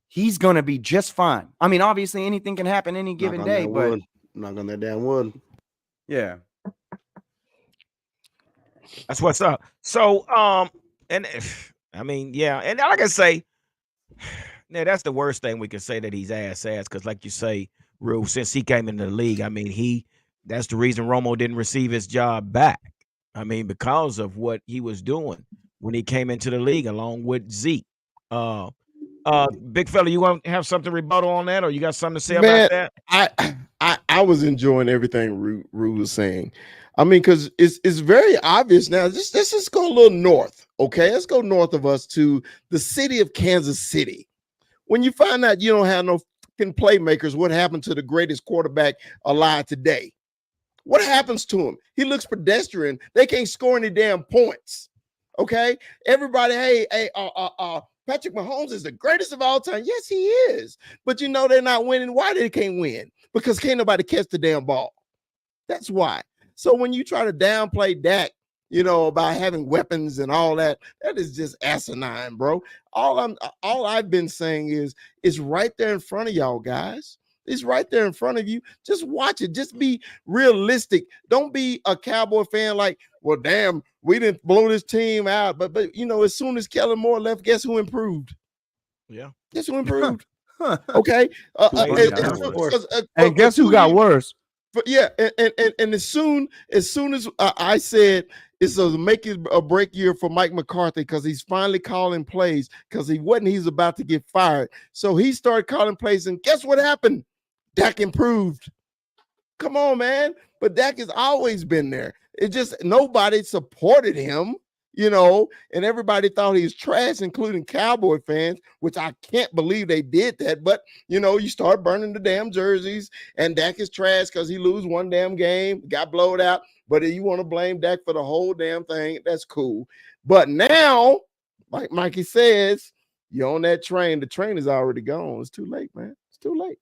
D: He's going to be just fine. Obviously anything can happen any given day, but
C: knock on that damn wood.
D: Yeah.
A: That's what's up. So, and like I say, now that's the worst thing we can say, that he's ass, because like you say, Rue, since he came into the league, that's the reason Romo didn't receive his job back. Because of what he was doing when he came into the league along with Zeke. Big fella, you want to have something rebuttal on that, or you got something to say about that?
E: I was enjoying everything Rue was saying. Because it's very obvious now. Let's just go a little north, okay? Let's go north of us to the city of Kansas City. When you find out you don't have no fucking playmakers, what happened to the greatest quarterback alive today? What happens to him? He looks pedestrian. They can't score any damn points, okay? Everybody, Patrick Mahomes is the greatest of all time. Yes, he is. But they're not winning. Why they can't win? Because can't nobody catch the damn ball. That's why. So when you try to downplay Dak, about having weapons and all that, that is just asinine, bro. All I've been saying is it's right there in front of y'all, guys. It's right there in front of you. Just watch it. Just be realistic. Don't be a Cowboy fan like, well, damn, we didn't blow this team out. But as soon as Kellen Moore left, guess who improved?
A: Yeah.
E: Guess who improved? Okay.
D: And guess who got worse?
E: But and as soon as I said it's a make it or break year for Mike McCarthy, because he's finally calling plays, because he's about to get fired. So he started calling plays, and guess what happened? Dak improved. Come on, man. But Dak has always been there. It just nobody supported him, and everybody thought he was trash, including Cowboy fans, which I can't believe they did that. But, you start burning the damn jerseys, and Dak is trash because he lose one damn game, got blowed out. But if you want to blame Dak for the whole damn thing, that's cool. But now, like Mikey says, you're on that train. The train is already gone. It's too late, man. It's too late.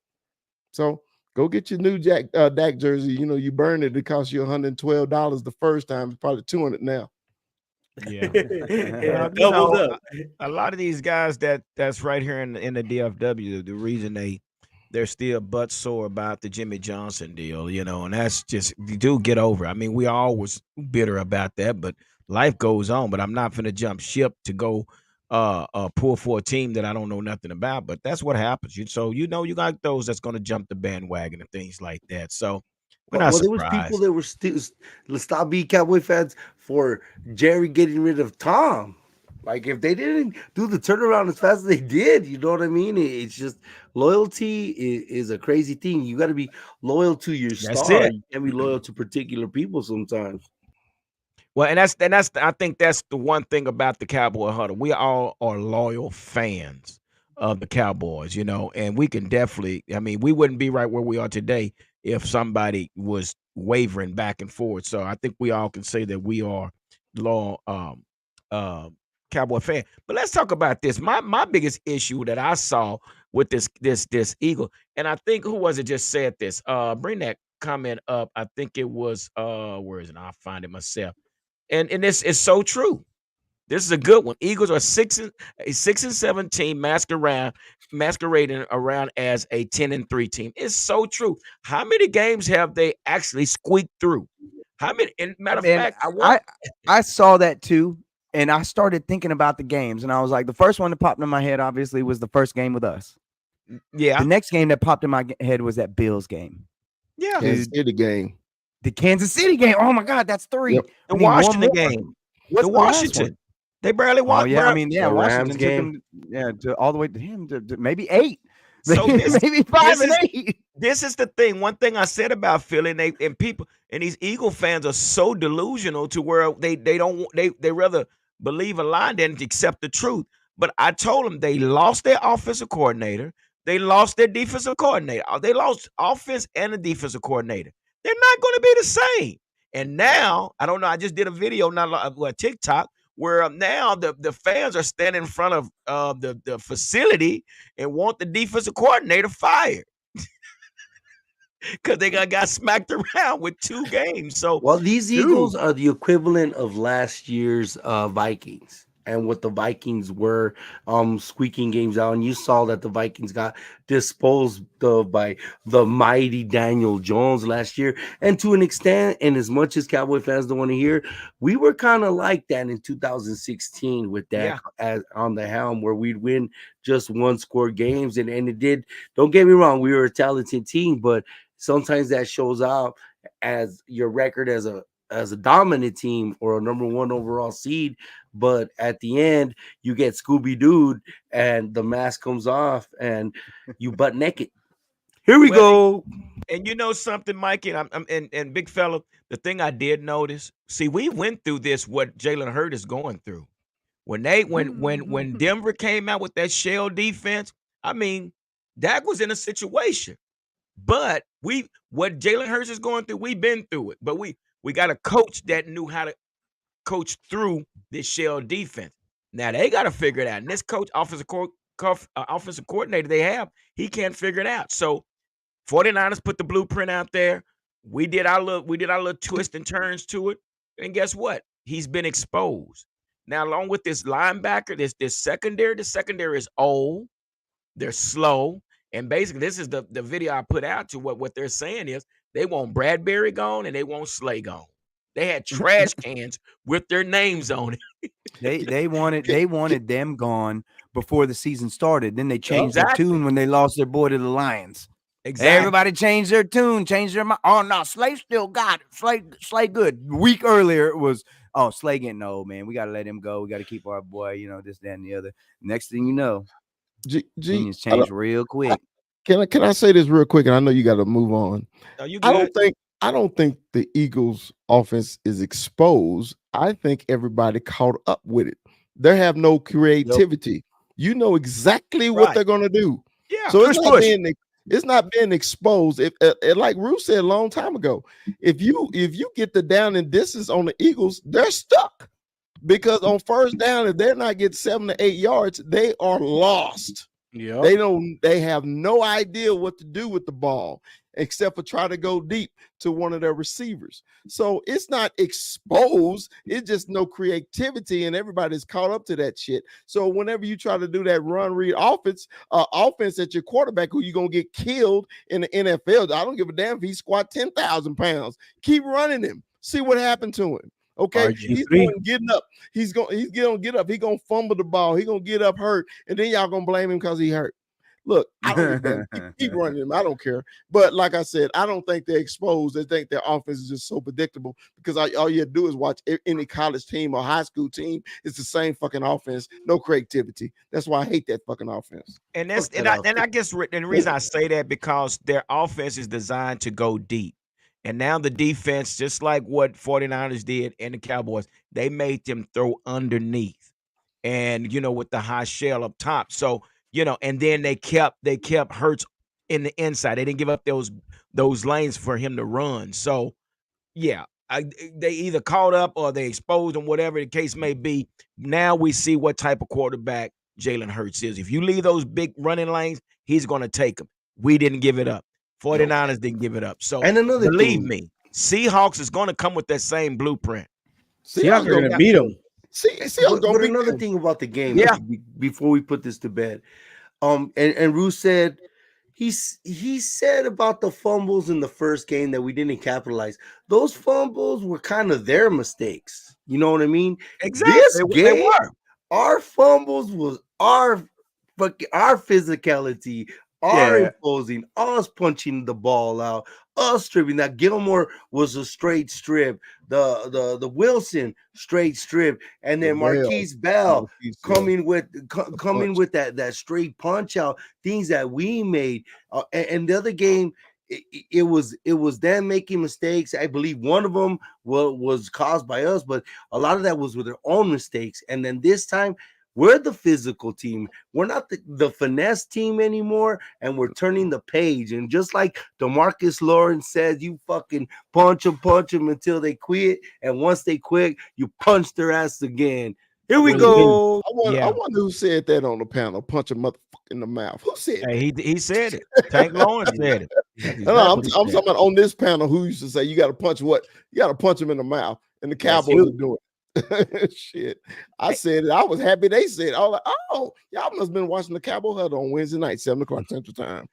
E: So go get your new Dak jersey. You burned it. It cost you $112 the first time. It's probably $200 now.
A: Yeah.
B: Doubled up.
A: A lot of these guys that's right here in the DFW, the reason they they're still butt sore about the Jimmy Johnson deal, and that's just you do get over it. I mean, we always bitter about that, but life goes on. But I'm not gonna jump ship to go pull for a team that I don't know nothing about. But that's what happens. So you got those that's gonna jump the bandwagon and things like that. So we're not
C: Well, there was people
A: surprised.
C: that were still stop being Cowboy fans for Jerry getting rid of Tom. Like if they didn't do the turnaround as fast as they did, you know what I mean? It's just loyalty is a crazy thing. You got to be loyal to your
A: That's
C: star.
A: it.
C: You can't be loyal to particular people sometimes.
A: Well, and that's I think that's the one thing about the Cowboy Huddle. We all are loyal fans of the Cowboys, and we can definitely. I mean, we wouldn't be right where we are today if somebody was wavering back and forth. So I think we all can say that we are loyal uh, Cowboy fan. But let's talk about this. My biggest issue that I saw with this Eagle, and I think who was it just said this? Bring that comment up. I think it was where is it? I'll find it myself. And this is so true. This is a good one. Eagles are a 6-7 team masquerading around as a 10-3 team. It's so true. How many games have they actually squeaked through? How many? And matter of
D: Man,
A: fact, I want.
D: I saw that too, and I started thinking about the games, and I was like, the first one that popped in my head, obviously, was the first game with us.
A: Yeah,
D: The next game that popped in my head was that Bills game.
A: yeah.
E: Kansas City game.
D: The Kansas City game. Oh my God, that's 3.
E: Yep.
A: The
D: We need one
A: Washington
D: more.
A: game.
D: What's
A: The
D: the last
A: Washington.
D: one?
A: They barely
D: Oh
A: won.
D: yeah, I mean, yeah,
C: The
D: Washington
C: Rams
D: took
C: game.
D: them, all the way to him to maybe 8,
A: So this
D: maybe 5 and
A: is
D: 8.
A: this is the thing. One thing I said about Philly, and people and these Eagle fans are so delusional to where they don't they rather believe a lie than accept the truth. But I told them they lost their offensive coordinator, they lost their defensive coordinator, they lost offense and the defensive coordinator. They're not going to be the same. And now I don't know. I just did a video TikTok where now the fans are standing in front of the facility and want the defensive coordinator fired because they got smacked around with 2 games. So,
C: Well, these
A: dude,
C: Eagles are the equivalent of last year's Vikings and what the Vikings were squeaking games out. And you saw that the Vikings got disposed of by the mighty Daniel Jones last year. And to an extent, and as much as Cowboy fans don't want to hear, we were kind of like that in 2016 with Dak
A: yeah,
C: as on the helm, where we'd win just one score games. And it did, don't get me wrong, we were a talented team, but sometimes that shows out as your record as a dominant team or a number 1 overall seed, but at the end you get Scooby Doo and the mask comes off and you butt naked. Here we
A: well,
C: go.
A: and you know something, Mikey, and big fella. The thing I did notice, see, we went through this. What Jalen Hurd is going through when when Denver came out with that shell defense. I mean, Dak was in a situation. But what Jalen Hurts is going through, we've been through it. But we got a coach that knew how to coach through this shell defense. Now they got to figure it out. And this coach, offensive coordinator they have, he can't figure it out. So 49ers put the blueprint out there. We did our little twist and turns to it. And guess what? He's been exposed. Now, along with this linebacker, this secondary, the secondary is old. They're slow. And basically, this is the video I put out to what they're saying is they want Bradbury gone and they want Slay gone. They had trash cans with their names on it.
D: They wanted them gone before the season started. Then they changed their
A: Exactly.
D: tune when they lost their boy to the Lions.
A: Exactly.
D: Everybody changed their tune, changed their mind. Oh no, Slay still got it. Slay good. A week earlier it was, oh, Slay getting old, man. We gotta let him go. We gotta keep our boy, this, that, and the other. Next thing you know, opinions change real quick.
E: Can I say this real quick? And I know you got to move on.
A: Are you
E: I
A: good?
E: don't think the Eagles offense is exposed. I think everybody caught up with it. They have no creativity. You know exactly what
A: Right.
E: they're going to do.
A: Yeah.
E: So it's not being exposed. If like Ruth said a long time ago, if you get the down and distance on the Eagles, they're stuck. Because on first down, if they're not getting 7 to 8 yards, they are lost. They don't. They have no idea what to do with the ball except for try to go deep to one of their receivers. So it's not exposed. It's just no creativity, and everybody's caught up to that shit. So whenever you try to do that run read offense at your quarterback, who you gonna get killed in the NFL? I don't give a damn if he squat 10,000 pounds. Keep running him. See what happened to him. Okay, he's going getting up. He's gonna get up. He's gonna fumble the ball. He's gonna get up hurt, and then y'all gonna blame him because he hurt. Look, I don't give a damn. Keep running him. I don't care. But like I said, I don't think they're exposed. They think their offense is just so predictable because all you do is watch any college team or high school team. It's the same fucking offense, no creativity. That's why I hate that fucking offense.
A: And I guess the reason I say that because their offense is designed to go deep. And now the defense, just like what 49ers did and the Cowboys, they made them throw underneath and, with the high shell up top. So, and then they kept Hurts in the inside. They didn't give up those lanes for him to run. So, yeah, they either caught up or they exposed them, whatever the case may be. Now we see what type of quarterback Jalen Hurts is. If you leave those big running lanes, he's going to take them. We didn't give it up. 49ers didn't give it up. So,
C: and another
A: believe me, Seahawks is going to come with that same blueprint.
B: Seahawks are going to beat them.
C: But another thing about the game, before we put this to bed, and Ruth said he said about the fumbles in the first game that we didn't capitalize. Those fumbles were kind of their mistakes. You know what I mean?
A: Exactly.
C: This game, our fumbles was our physicality. Imposing, us punching the ball out, us stripping. That Gilmore was a straight strip, the Wilson straight strip, and then Marquise Bell coming with that straight punch out. Things that we made, and the other game, it was them making mistakes. I believe one of them was caused by us, but a lot of that was with their own mistakes. And then this time, we're the physical team. We're not the finesse team anymore, and we're turning the page. And just like DeMarcus Lawrence says, you fucking punch them until they quit. And once they quit, you punch their ass again. Here we go.
E: I wonder who said that on the panel. Punch a motherfucker in the mouth. Who said that?
A: Hey, he said it. Tank Lawrence said it.
E: I'm talking about on this panel who used to say you got to punch what? You got to punch him in the mouth. And the Cowboys are doing it. Shit, I said it. I was happy they said it. I was like, oh, y'all must have been watching the Cowboy Huddle on Wednesday night, 7:00 Central Time.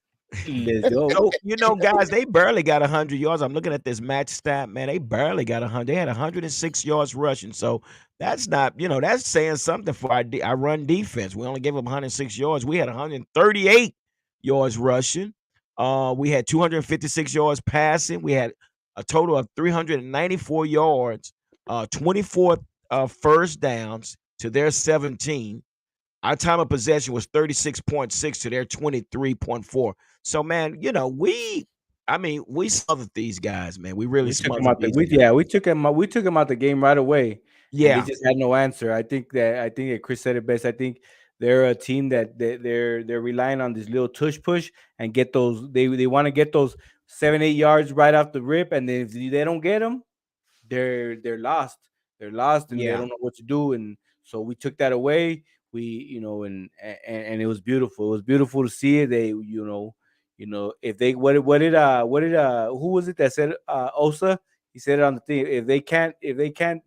A: So, guys, they barely got 100 yards. I'm looking at this match stat, man. They barely got 100. They had 106 yards rushing. So that's not, that's saying something for our run defense. We only gave them 106 yards. We had 138 yards rushing. We had 256 yards passing. We had a total of 394 yards. 24 first downs to their 17. Our time of possession was 36.6 to their 23.4. So, man, we smothered these guys, man. We really smothered these guys.
B: We took them out the game right away.
A: Yeah,
B: they just had no answer. I think that Chris said it best. I think they're a team that they're relying on this little tush push and get those. They want to get those 7-8 yards right off the rip, and then if they don't get them, they're lost. They're lost, and they don't know what to do. And so we took that away. We, and it was beautiful. It was beautiful to see it. They, if they what did who was it that said Osa? He said it on the thing.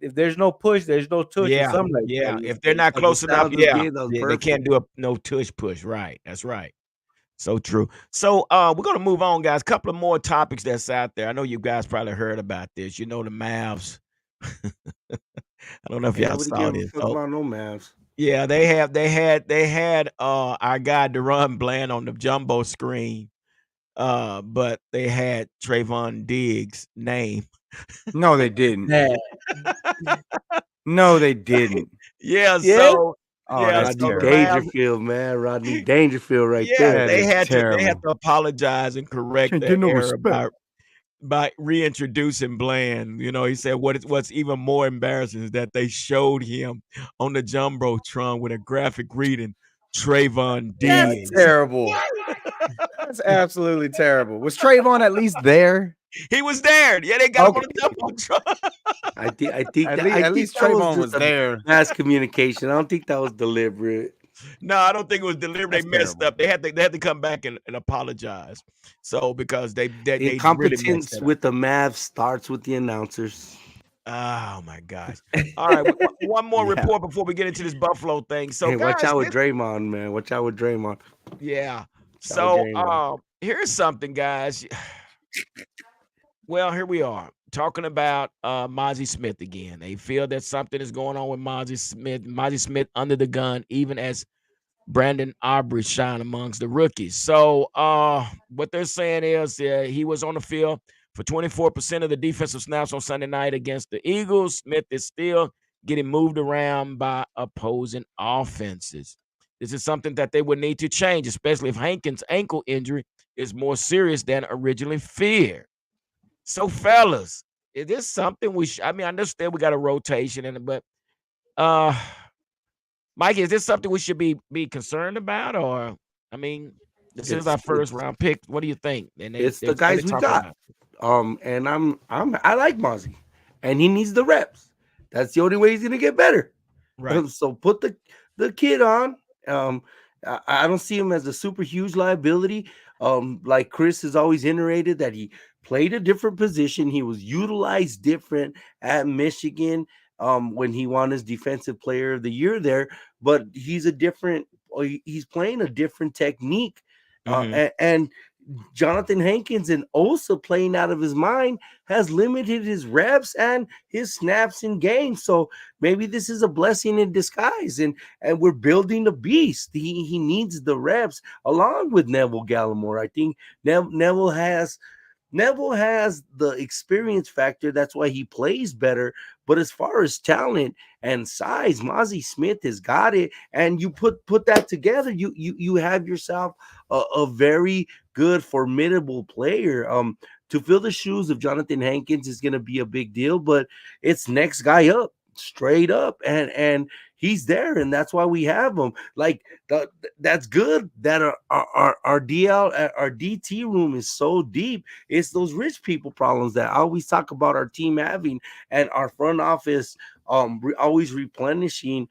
B: If there's no push, there's no tush.
A: Yeah,
B: something like
A: that. If they're not close enough, they can't do no tush push. Right, that's right. So true. So we're gonna move on, guys. A couple of more topics that's out there. I know you guys probably heard about this. The Mavs. I don't know if y'all saw this.
C: No Mavs.
A: Yeah, they had our guy Deron Bland on the jumbo screen, but they had Trayvon Diggs' name.
D: No, they didn't. No, they didn't.
A: Yeah. So.
C: Rodney Dangerfield, man. Rodney Dangerfield right there.
A: They had to apologize and correct the error by reintroducing Bland. He said what's even more embarrassing is that they showed him on the Jumbotron with a graphic reading Trayvon Diggs.
D: That's terrible. That's absolutely terrible. Was Trayvon at least there?
A: He was there. Yeah, they got him on the Jumbotron.
C: I think
D: at least Trayvon was there.
C: Mass communication. I don't think that was deliberate.
A: No, I don't think it was deliberate. They
D: That's
A: messed
D: terrible.
A: up. They had to come back and apologize. So because they really messed
C: Incompetence
A: that up.
C: with the Mavs starts with the announcers.
A: Oh my gosh. All right, one more
D: Yeah.
A: report before we get into this Buffalo thing. So
C: Hey, watch
A: guys,
C: out with Draymond, man. Watch out with Draymond.
A: yeah.
C: Watch out with
A: So
C: Draymond.
A: here's something, guys. Well, here we are talking about Mozzie Smith again. They feel that something is going on with Mozzie Smith. Mozzie Smith under the gun, even as Brandon Aubrey shine amongst the rookies. So what they're saying is he was on the field for 24% of the defensive snaps on Sunday night against the Eagles. Smith is still getting moved around by opposing offenses. This is something that they would need to change, especially if Hankins' ankle injury is more serious than originally feared. So, fellas, is this something I mean, I understand we got a rotation in it, but uh Mike, is this something we should be concerned about? Or I mean, this is
C: It's
A: our first round pick. What do you think? And
C: it's
A: they're
C: the
A: started
C: guys we
A: talking
C: got.
A: about it.
C: And I like Mozzie, and he needs the reps. That's the only way he's gonna get better.
A: Right.
C: So put the kid on. I don't see him as a super huge liability. Like Chris has always iterated that he played a different position. He was utilized different at Michigan when he won his defensive player of the year there. But he's playing a different technique.
A: Hmm.
C: And Jonathan Hankins, and also playing out of his mind, has limited his reps and his snaps in games. So maybe this is a blessing in disguise, and we're building a beast. He needs the reps along with Neville Gallimore. I think Neville has the experience factor. That's why he plays better. But as far as talent and size, Mozzie Smith has got it. And you put that together, you have yourself a very good, formidable player. To fill the shoes of Jonathan Hankins is going to be a big deal, but it's next guy up, straight up, and he's there, and that's why we have him. Like that's good that our our DT room is so deep. It's those rich people problems that I always talk about our team having, and our front office always replenishing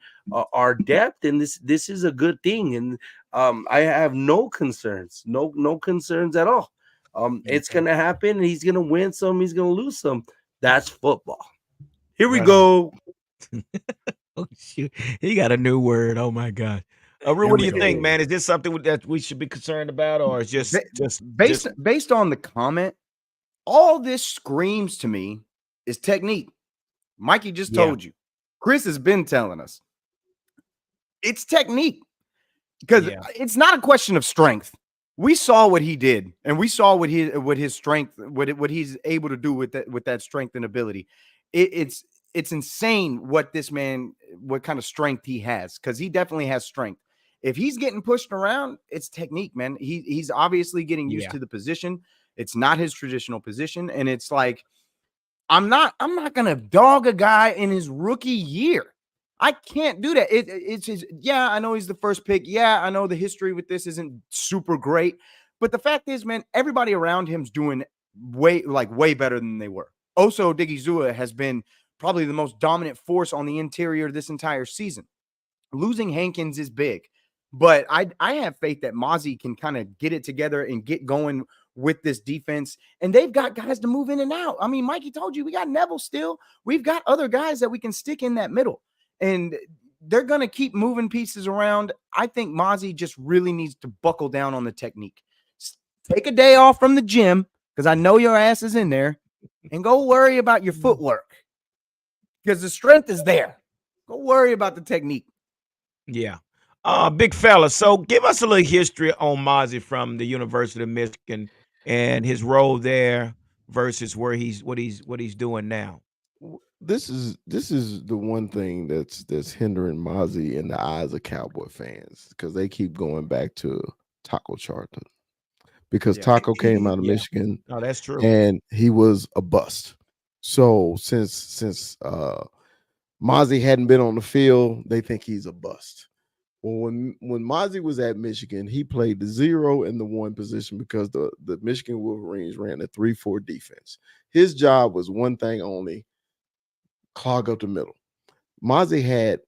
C: our depth, and this is a good thing. And I have no concerns, no concerns at all. It's
A: Okay.
C: gonna happen, and he's gonna win some, he's gonna lose some. That's football. Here we
A: Right on.
C: go.
A: Oh shoot, he got a new word. Oh my god. Real,
C: Here
A: what do
C: we
A: you think,
C: go.
A: man? Is this something that we should be concerned about, or is
D: Ba-
A: just
D: based on the comment, all this screams to me is technique. Mikey just
A: yeah,
D: told you. Chris has been telling us it's technique because
A: yeah,
D: it's not a question of strength. We saw what he did, and we saw what his strength, what he's able to do with that strength and ability. It's insane what this man, what kind of strength he has, because he definitely has strength. If he's getting pushed around, it's technique, man. He's obviously getting used
A: yeah.
D: to the position. It's not his traditional position, and it's like I'm not gonna dog a guy in his rookie year. I can't do that. It's his, yeah, I know he's the first pick. Yeah, I know the history with this isn't super great. But the fact is, man, everybody around him's doing way better than they were. Oso Digizua has been probably the most dominant force on the interior this entire season. Losing Hankins is big, but I have faith that Mozzie can kind of get it together and get going with this defense. And they've got guys to move in and out. I mean, Mikey told you we got Neville still. We've got other guys that we can stick in that middle, and they're going to keep moving pieces around. I think Mozzie just really needs to buckle down on the technique. Take a day off from the gym, because I know your ass is in there, and go worry about your footwork, because the strength is there. Go worry about the technique.
A: Yeah. Big fella. So give us a little history on Mozzie from the University of Michigan and his role there versus what he's doing now.
E: This is the one thing that's hindering Mozzie in the eyes of Cowboy fans, because they keep going back to Taco Charlton, because
D: Yeah.
E: Taco came out of
A: Yeah.
E: Michigan
A: No, that's true.
E: and he was a bust. So since Mozzie hadn't been on the field, they think he's a bust. Well, when Mozzie was at Michigan, he played the 0 and the 1 position, because the Michigan Wolverines ran a 3-4 defense. His job was one thing only: clog up the middle. Mozzie had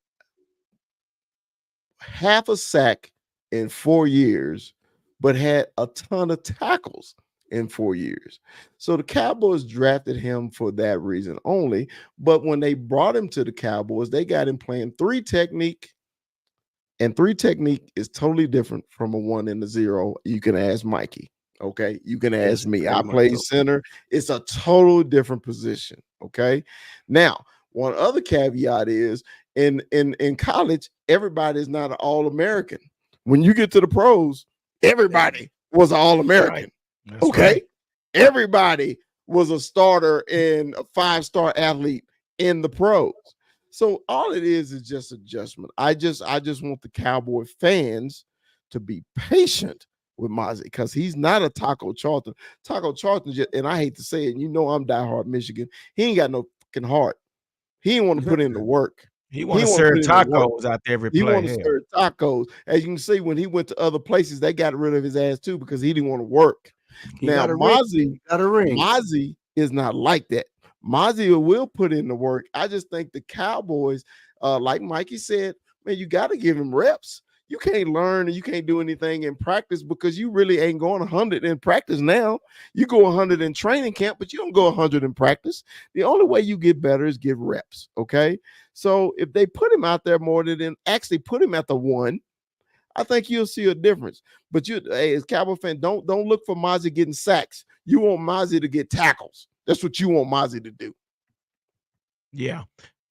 E: half a sack in 4 years, but had a ton of tackles in 4 years. So the Cowboys drafted him for that reason only. But when they brought him to the Cowboys, they got him playing 3 technique, and 3 technique is totally different from a 1 and a 0. You can ask Mikey. Okay. You can ask me. I play center. It's a total different position. Okay. Now, one other caveat is in college, everybody is not an all-American. When you get to the pros, everybody was an all-American.
A: That's
E: Okay.
A: right.
E: Everybody was a starter and a 5-star athlete in the pros. So all it is just adjustment. I just want the Cowboy fans to be patient with Mozzie because he's not a Taco Charlton. Taco Charlton, and I hate to say it, you know I'm diehard Michigan. He ain't got no fucking heart. He didn't want to put in the work.
A: He want to serve tacos out there every
E: He
A: play.
E: want to serve tacos. As you can see, when he went to other places, they got rid of his ass too because he didn't want to work. Now Mozzie is not like that. Mozzie will put in the work. I just think the Cowboys, like Mikey said, man, you got to give him reps. You can't learn and you can't do anything in practice because you really ain't going 100 in practice now. You go 100 in training camp, but you don't go 100 in practice. The only way you get better is give reps, okay? So if they put him out there more than actually put him at the 1, I think you'll see a difference. But you, hey, as Cowboy fan, don't look for Mozzie getting sacks. You want Mozzie to get tackles. That's what you want Mozzie to do.
A: Yeah,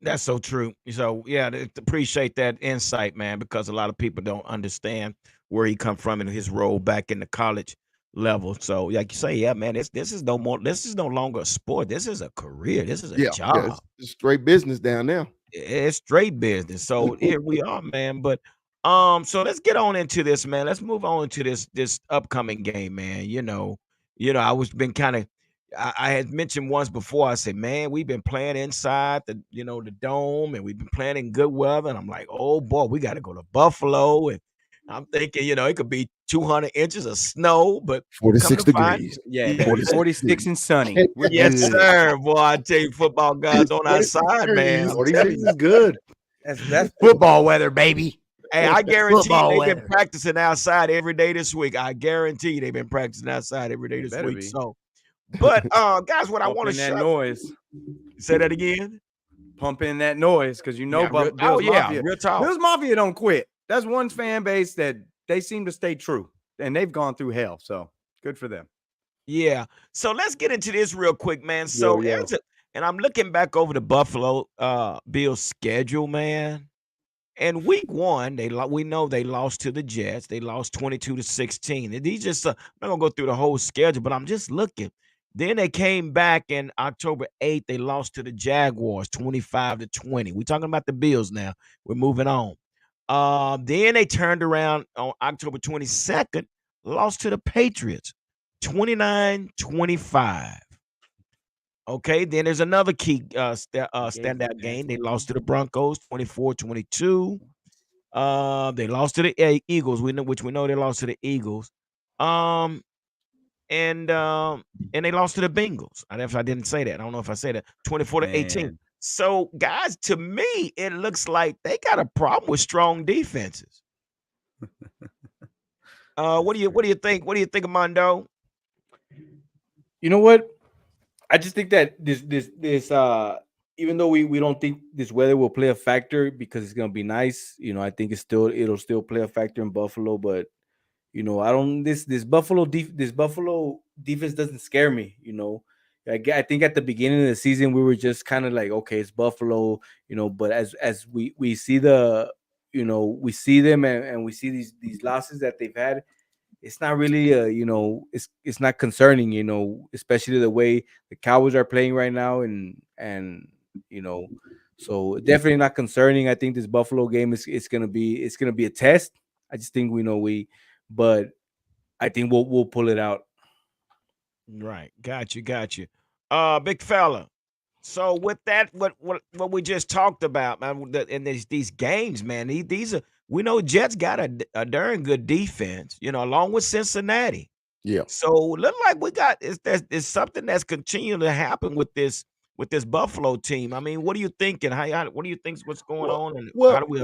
A: that's so true. So yeah, appreciate that insight, man, because a lot of people don't understand where he come from in his role back in the college level. So like you say, yeah, man, this is no longer a sport. This is a career. This is a job.
E: It's straight business down there.
A: It's straight business. So here we are, man. But so let's get on into this, man. Let's move on to this upcoming game, man. I was been kind of I had mentioned once before. I said, man, we've been playing inside the dome, and we've been playing in good weather. And I'm like, oh boy, we got to go to Buffalo, and I'm thinking, it could be 200 inches of snow, but
E: 46 degrees.
D: Yeah, 46 and sunny.
A: Yes, sir. Boy, I tell you, football guys on our side, man.
C: 46 is good.
D: That's football weather, baby.
A: Hey, I guarantee they've been practicing outside every day this week. I guarantee they've been practicing outside every day this week. So, but guys, what I want to
D: that noise.
A: Say that again.
D: Pump in that noise because
A: Bills
D: Mafia.
A: Real talk.
D: Bills Mafia don't quit. That's one fan base that they seem to stay true, and they've gone through hell. So good for them.
A: Yeah. So let's get into this real quick, man. So and I'm looking back over the Buffalo Bills schedule, man. And week 1, we know they lost to the Jets. They lost 22-16. And these I'm not gonna go through the whole schedule, but I'm just looking. Then they came back in October 8th. They lost to the Jaguars 25-20. We're talking about the Bills now. We're moving on. Then they turned around on October 22nd, lost to the Patriots 29-25. Okay, then there's another key standout game. They lost to the Broncos 24-22. They lost to the Eagles, which we know they lost to the Eagles. And they lost to the Bengals. I don't know if I didn't say that. I don't know if I said that. 24-18. So, guys, to me, it looks like they got a problem with strong defenses. What do you think? What do you think, Mondo?
B: You know what? I just think that this even though we don't think this weather will play a factor because it's gonna be nice, I think it'll still play a factor in Buffalo. But I don't this Buffalo defense doesn't scare me. I think at the beginning of the season we were just kind of like, okay, it's Buffalo, but as we see we see them and we see these losses that they've had. It's not really it's not concerning, especially the way the Cowboys are playing right now, and so definitely not concerning. I think this Buffalo game is gonna be a test. I just think but I think we'll pull it out.
A: Right, got you. Big fella. So with that, what we just talked about, man, and these games, man, these are. We know Jets got a darn good defense, along with Cincinnati.
E: Yeah.
A: So look like we got it's something that's continuing to happen with this Buffalo team. I mean, what are you thinking? What do you think? What's going on? And how do we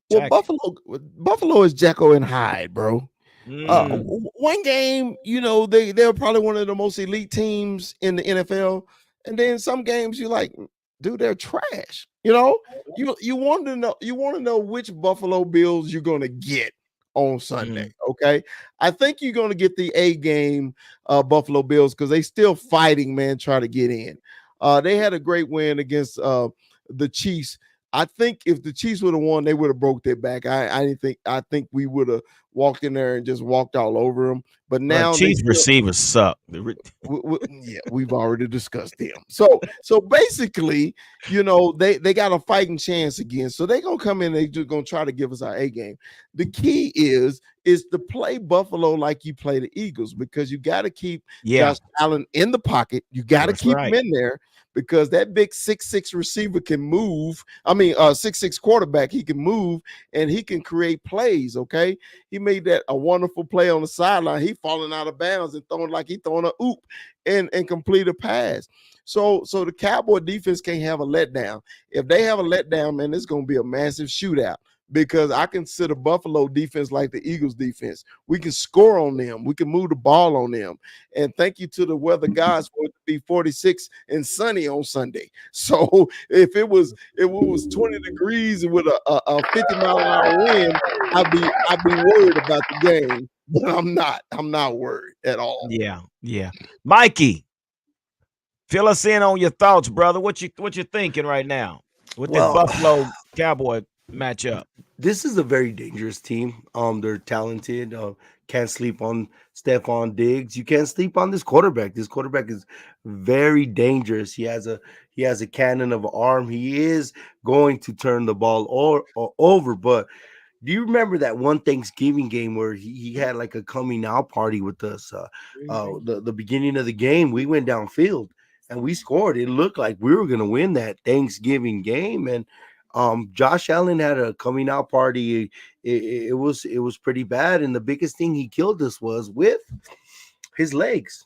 E: Well,
A: Jack.
E: Buffalo is Jekyll and Hyde, bro. One game, they're probably one of the most elite teams in the NFL, and then some games you like, dude, they're trash. You want to know which Buffalo Bills you're going to get on Sunday. Okay, I think you're going to get the A game Buffalo Bills because they still fighting, man, try to get in. They had a great win against the Chiefs. I think if the Chiefs would have won, they would have broke their back. I think we would have walked in there and just walked all over them. But now
A: Chiefs receivers suck.
E: Yeah, we've already discussed them. So basically, they got a fighting chance again. So they're gonna come in. They're just gonna try to give us our A game. The key is to play Buffalo like you play the Eagles because you got to keep Josh Allen in the pocket. You got to keep him in there. Because that big 6'6" receiver can move. 6'6" quarterback, he can move and he can create plays. Okay. He made that a wonderful play on the sideline. He falling out of bounds and throwing like he throwing a oop and complete a pass. So the Cowboy defense can't have a letdown. If they have a letdown, man, it's gonna be a massive shootout. Because I consider Buffalo defense like the Eagles defense. We can score on them. We can move the ball on them. And thank you to the weather gods for it to be 46 and sunny on Sunday. So if it was 20 degrees with a 50-mile-an-hour wind, I'd be worried about the game. But I'm not. I'm not worried at all.
A: Yeah. Mikey, fill us in on your thoughts, brother. What you thinking right now with the Buffalo Cowboy matchup?
C: This is a very dangerous team. They're talented. Can't sleep on Stephon Diggs. You can't sleep on this quarterback. This quarterback is very dangerous. He has a cannon of an arm. He is going to turn the ball over. But do you remember that one Thanksgiving game where he had like a coming out party with us? The beginning of the game, we went downfield and we scored. It looked like we were going to win that Thanksgiving game, and Josh Allen had a coming out party. It was pretty bad, and the biggest thing he killed us was with his legs.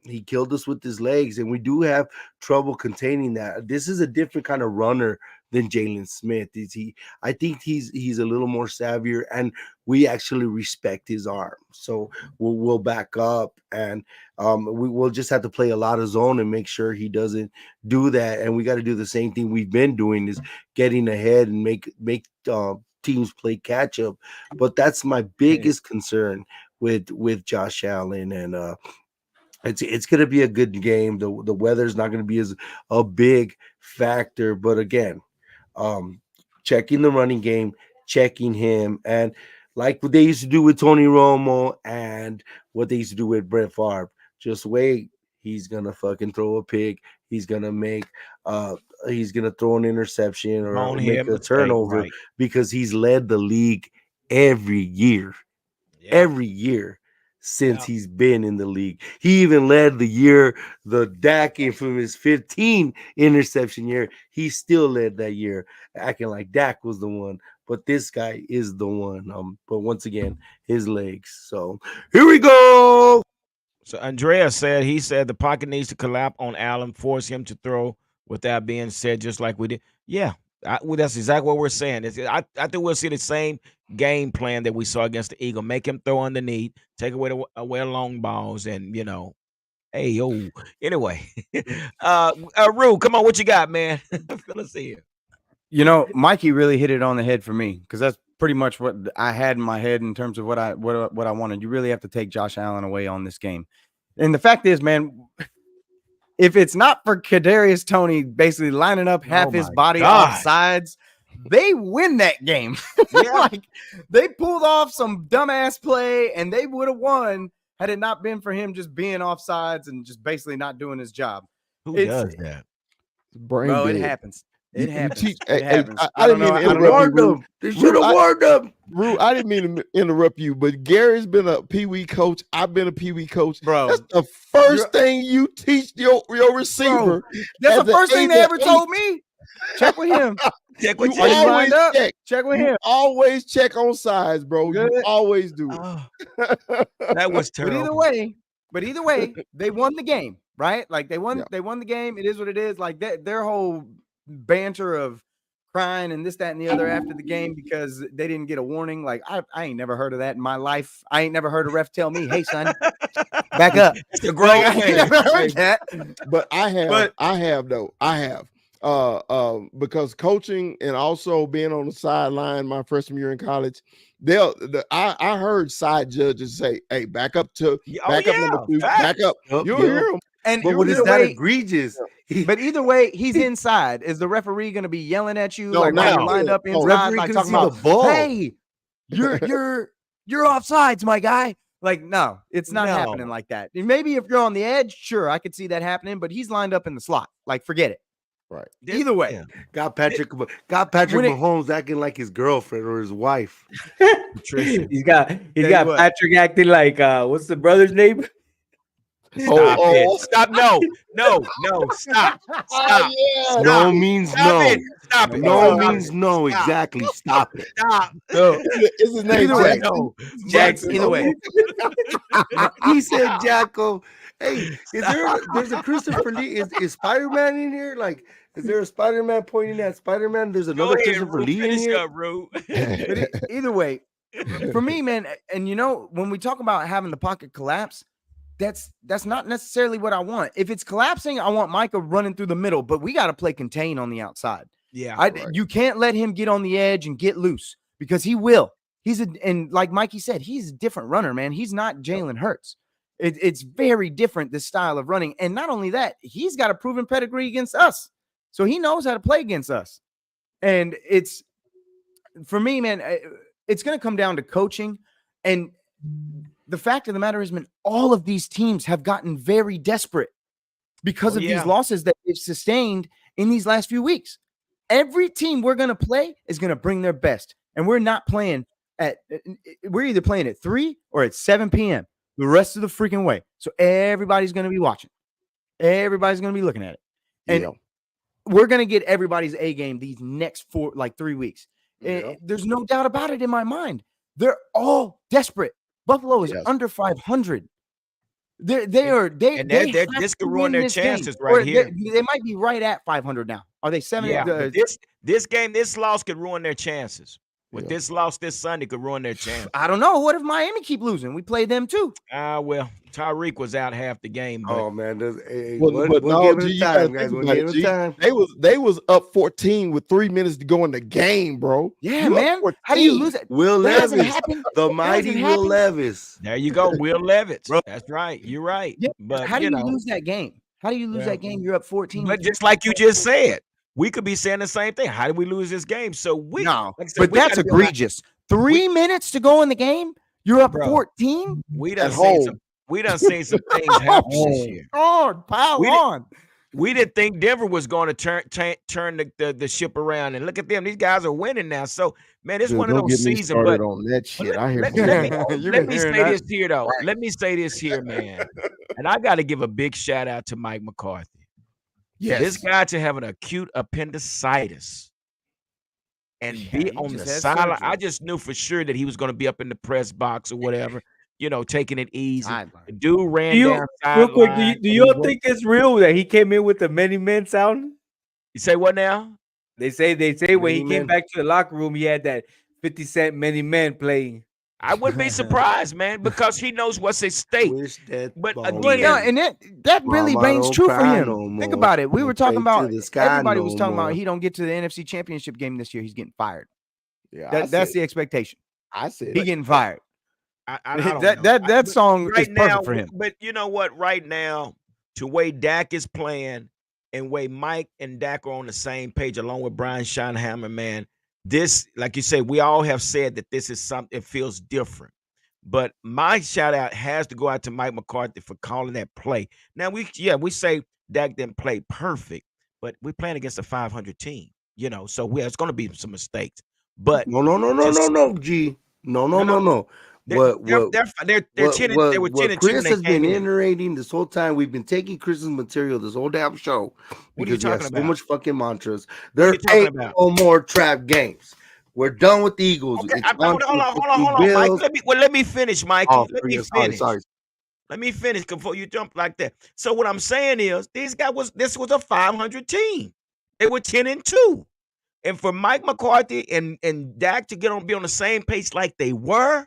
C: He killed us with his legs, and we do have trouble containing that. This is a different kind of runner than Jalen Smith. I think he's a little more savvier, and we actually respect his arm. So we'll back up, and we will just have to play a lot of zone and make sure he doesn't do that. And we got to do the same thing we've been doing, is getting ahead and make teams play catch up. But that's my biggest concern with Josh Allen, and it's going to be a good game. The weather's not going to be as a big factor, but again, checking the running game, checking him, and like what they used to do with Tony Romo and what they used to do with Brett Favre, just wait. He's gonna fucking throw a pick. He's gonna throw an interception or make a turnover, because he's led the league every year. Every year since he's been in the league. He even led the Dak infamous 15 interception year. He still led that year, acting like Dak was the one. But this guy is the one. But once again, his legs. So here we go.
A: So Andrea said the pocket needs to collapse on Allen, force him to throw. With that being said, just like we did. Yeah. That's exactly what we're saying. I think we'll see the same game plan that we saw against the Eagle. Make him throw underneath, take away long balls, and hey yo. Anyway, Rue, come on, what you got, man? Fill us in.
D: Mikey really hit it on the head for me, because that's pretty much what I had in my head in terms of what I wanted. You really have to take Josh Allen away on this game, and the fact is, man, if it's not for Kadarius Toney basically lining up half his body off sides, they win that game. Like, they pulled off some dumbass play and they would have won had it not been for him just being off sides and just basically not doing his job.
A: Who does that?
D: Bro, it happens. It happens.
E: I didn't mean to interrupt you.
C: They should have warned them.
E: Rue, I didn't mean to interrupt you, but Gary's been a Pee-wee coach. I've been a Pee-wee coach.
D: Bro,
E: that's the first thing you teach your receiver.
D: Bro, that's the first thing they ever told me. Check with him.
E: Check with him.
D: Check with him.
E: Always check on sides, bro. Good. You always do.
A: That was terrible.
D: But either way, they won the game, right? Like they won the game. It is what it is. Like their whole banter of crying and this, that, and the other after the game because they didn't get a warning. Like I ain't never heard of that in my life. I ain't never heard a ref tell me, "Hey, son, back up."
A: It's a great
D: I ain't never heard that.
E: But I have because coaching and also being on the sideline my freshman year in college, I heard side judges say, "Hey, back up to back up number 2, back up." You'll hear them.
D: And
C: But what is that egregious?
D: But either way, he's inside. Is the referee going to be yelling at you
E: No,
D: like while
E: no.
D: you're lined up inside,
C: Referee
D: like
C: can
D: talking
C: see
D: about,
C: the ball.
D: "Hey, you're offsides, my guy." Like, no, it's not
A: No.
D: happening like that. And maybe if you're on the edge, sure, I could see that happening. But he's lined up in the slot. Like, forget it.
E: Right.
D: Either way,
A: Yeah.
C: Got Patrick Mahomes acting like his girlfriend or his wife.
A: Patricia.
B: He's got
D: Tell you what.
B: Patrick acting like what's the brother's name?
A: Stop it. Stop. No. Stop. Stop.
E: Yeah.
C: No means
A: Stop
C: no.
A: it. Stop it.
C: No
A: Stop
C: means
A: it.
C: no.
A: Stop.
C: Exactly. Stop it.
A: Stop.
E: No, it's his name.
D: Either way,
E: Jackson.
A: No.
D: Jackson. Either way,
C: He said, "Jacko, hey, there's a Christopher Lee? Is Spider-Man in here? Like, is there a Spider-Man pointing at Spider-Man? There's
A: Go
C: another
A: ahead,
C: Christopher
A: Rue.
C: Lee in
A: Finish
C: here."
A: up, Rue.
D: but either way, for me, man, and when we talk about having the pocket collapse, that's not necessarily what I want. If it's collapsing, I want Micah running through the middle, but we got to play contain on the outside.
A: Yeah.
D: You can't let him get on the edge and get loose because he will. And like Mikey said, he's a different runner, man. He's not Jalen Hurts. It's very different, this style of running. And not only that, he's got a proven pedigree against us. So he knows how to play against us. And it's, for me, man, it's going to come down to coaching. And the fact of the matter is, man, all of these teams have gotten very desperate because of these losses that they've sustained in these last few weeks. Every team we're going to play is going to bring their best. And we're not playing we're either playing at 3 or at 7 p.m. the rest of the freaking way. So everybody's going to be watching. Everybody's going to be looking at it. And we're going to get everybody's A game these next 3 weeks. There's no doubt about it in my mind. They're all desperate. Buffalo is under 500. This
A: could ruin their chances right here.
D: They might be right at 500 now. Are they 7?
A: Yeah, this loss could ruin their chances. With this loss this Sunday could ruin their chances.
D: I don't know. What if Miami keep losing? We play them too.
A: Well, Tyreek was out half the game. But...
C: Oh man,
E: They was up 14 with 3 minutes to go in the game, bro.
D: Yeah, man. How do you lose it?
C: Will Levis, the mighty Will Levis.
A: There you go, Will Levis. That's right. You're right.
D: Yeah.
A: But
D: how do you lose that game? How do you lose that game? You're up 14.
A: But just like you just said, we could be saying the same thing. How did we lose this game? So
D: but that's egregious. 3 minutes to go in the game. You're up 14.
A: We done seen some things happen this year.
D: Pile on.
A: We didn't think Denver was going to turn the ship around, and look at them. These guys are winning now. So, man, it's one of those seasons. But
E: on that shit,
A: let me say this here, though. Let me say this here, man. And I got to give a big shout out to Mike McCarthy.
D: Yes.
A: This guy to have an acute appendicitis and be on the sideline. I just knew for sure that he was going to be up in the press box or whatever, taking it easy. The dude ran down
B: real quick. Do you all think it's real that he came in with the many men sound?
A: You say what now?
B: They say when he came back to the locker room, he had that 50 Cent Many Men playing.
A: I wouldn't be surprised, man, because he knows what's at stake. But
D: again, and that really reigns true for him. Think about it. We were talking about everybody was talking about he don't get to the NFC Championship game this year. He's getting fired. Yeah, that's the expectation.
E: I said
D: he getting fired.
A: I don't
D: that song
A: right
D: is
A: now,
D: perfect for him.
A: But you know what? Right now, to way Dak is playing and way Mike and Dak are on the same page, along with Brian Schottenheimer, man. This, like you say, we all have said that this is something. It feels different. But my shout out has to go out to Mike McCarthy for calling that play. Now we say Dak didn't play perfect, but we're playing against a 500 team, so it's going to be some mistakes. But
C: no, G, no.
A: They're 10. They were 10 and 2.
C: Chris has been iterating this whole time. We've been taking Chris's material this whole damn show.
A: What are you talking about?
C: So much fucking mantras. There ain't no more trap games. We're done with the Eagles.
A: Okay, hold on, Mike. Let me finish, Mikey. Let me finish. Sorry. Let me finish before you jump like that. So what I'm saying is, this was a 500 team. They were 10 and 2. And for Mike McCarthy and Dak to be on the same pace like they were,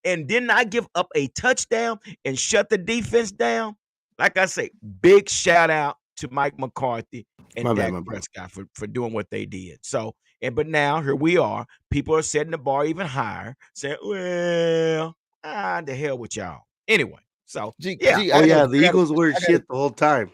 A: and then not give up a touchdown and shut the defense down. Like I say, big shout out to Mike McCarthy and Dak Prescott for doing what they did. So, but now here we are. People are setting the bar even higher, saying, well, the hell with y'all. Anyway, so yeah.
C: The Eagles weren't shit the whole time.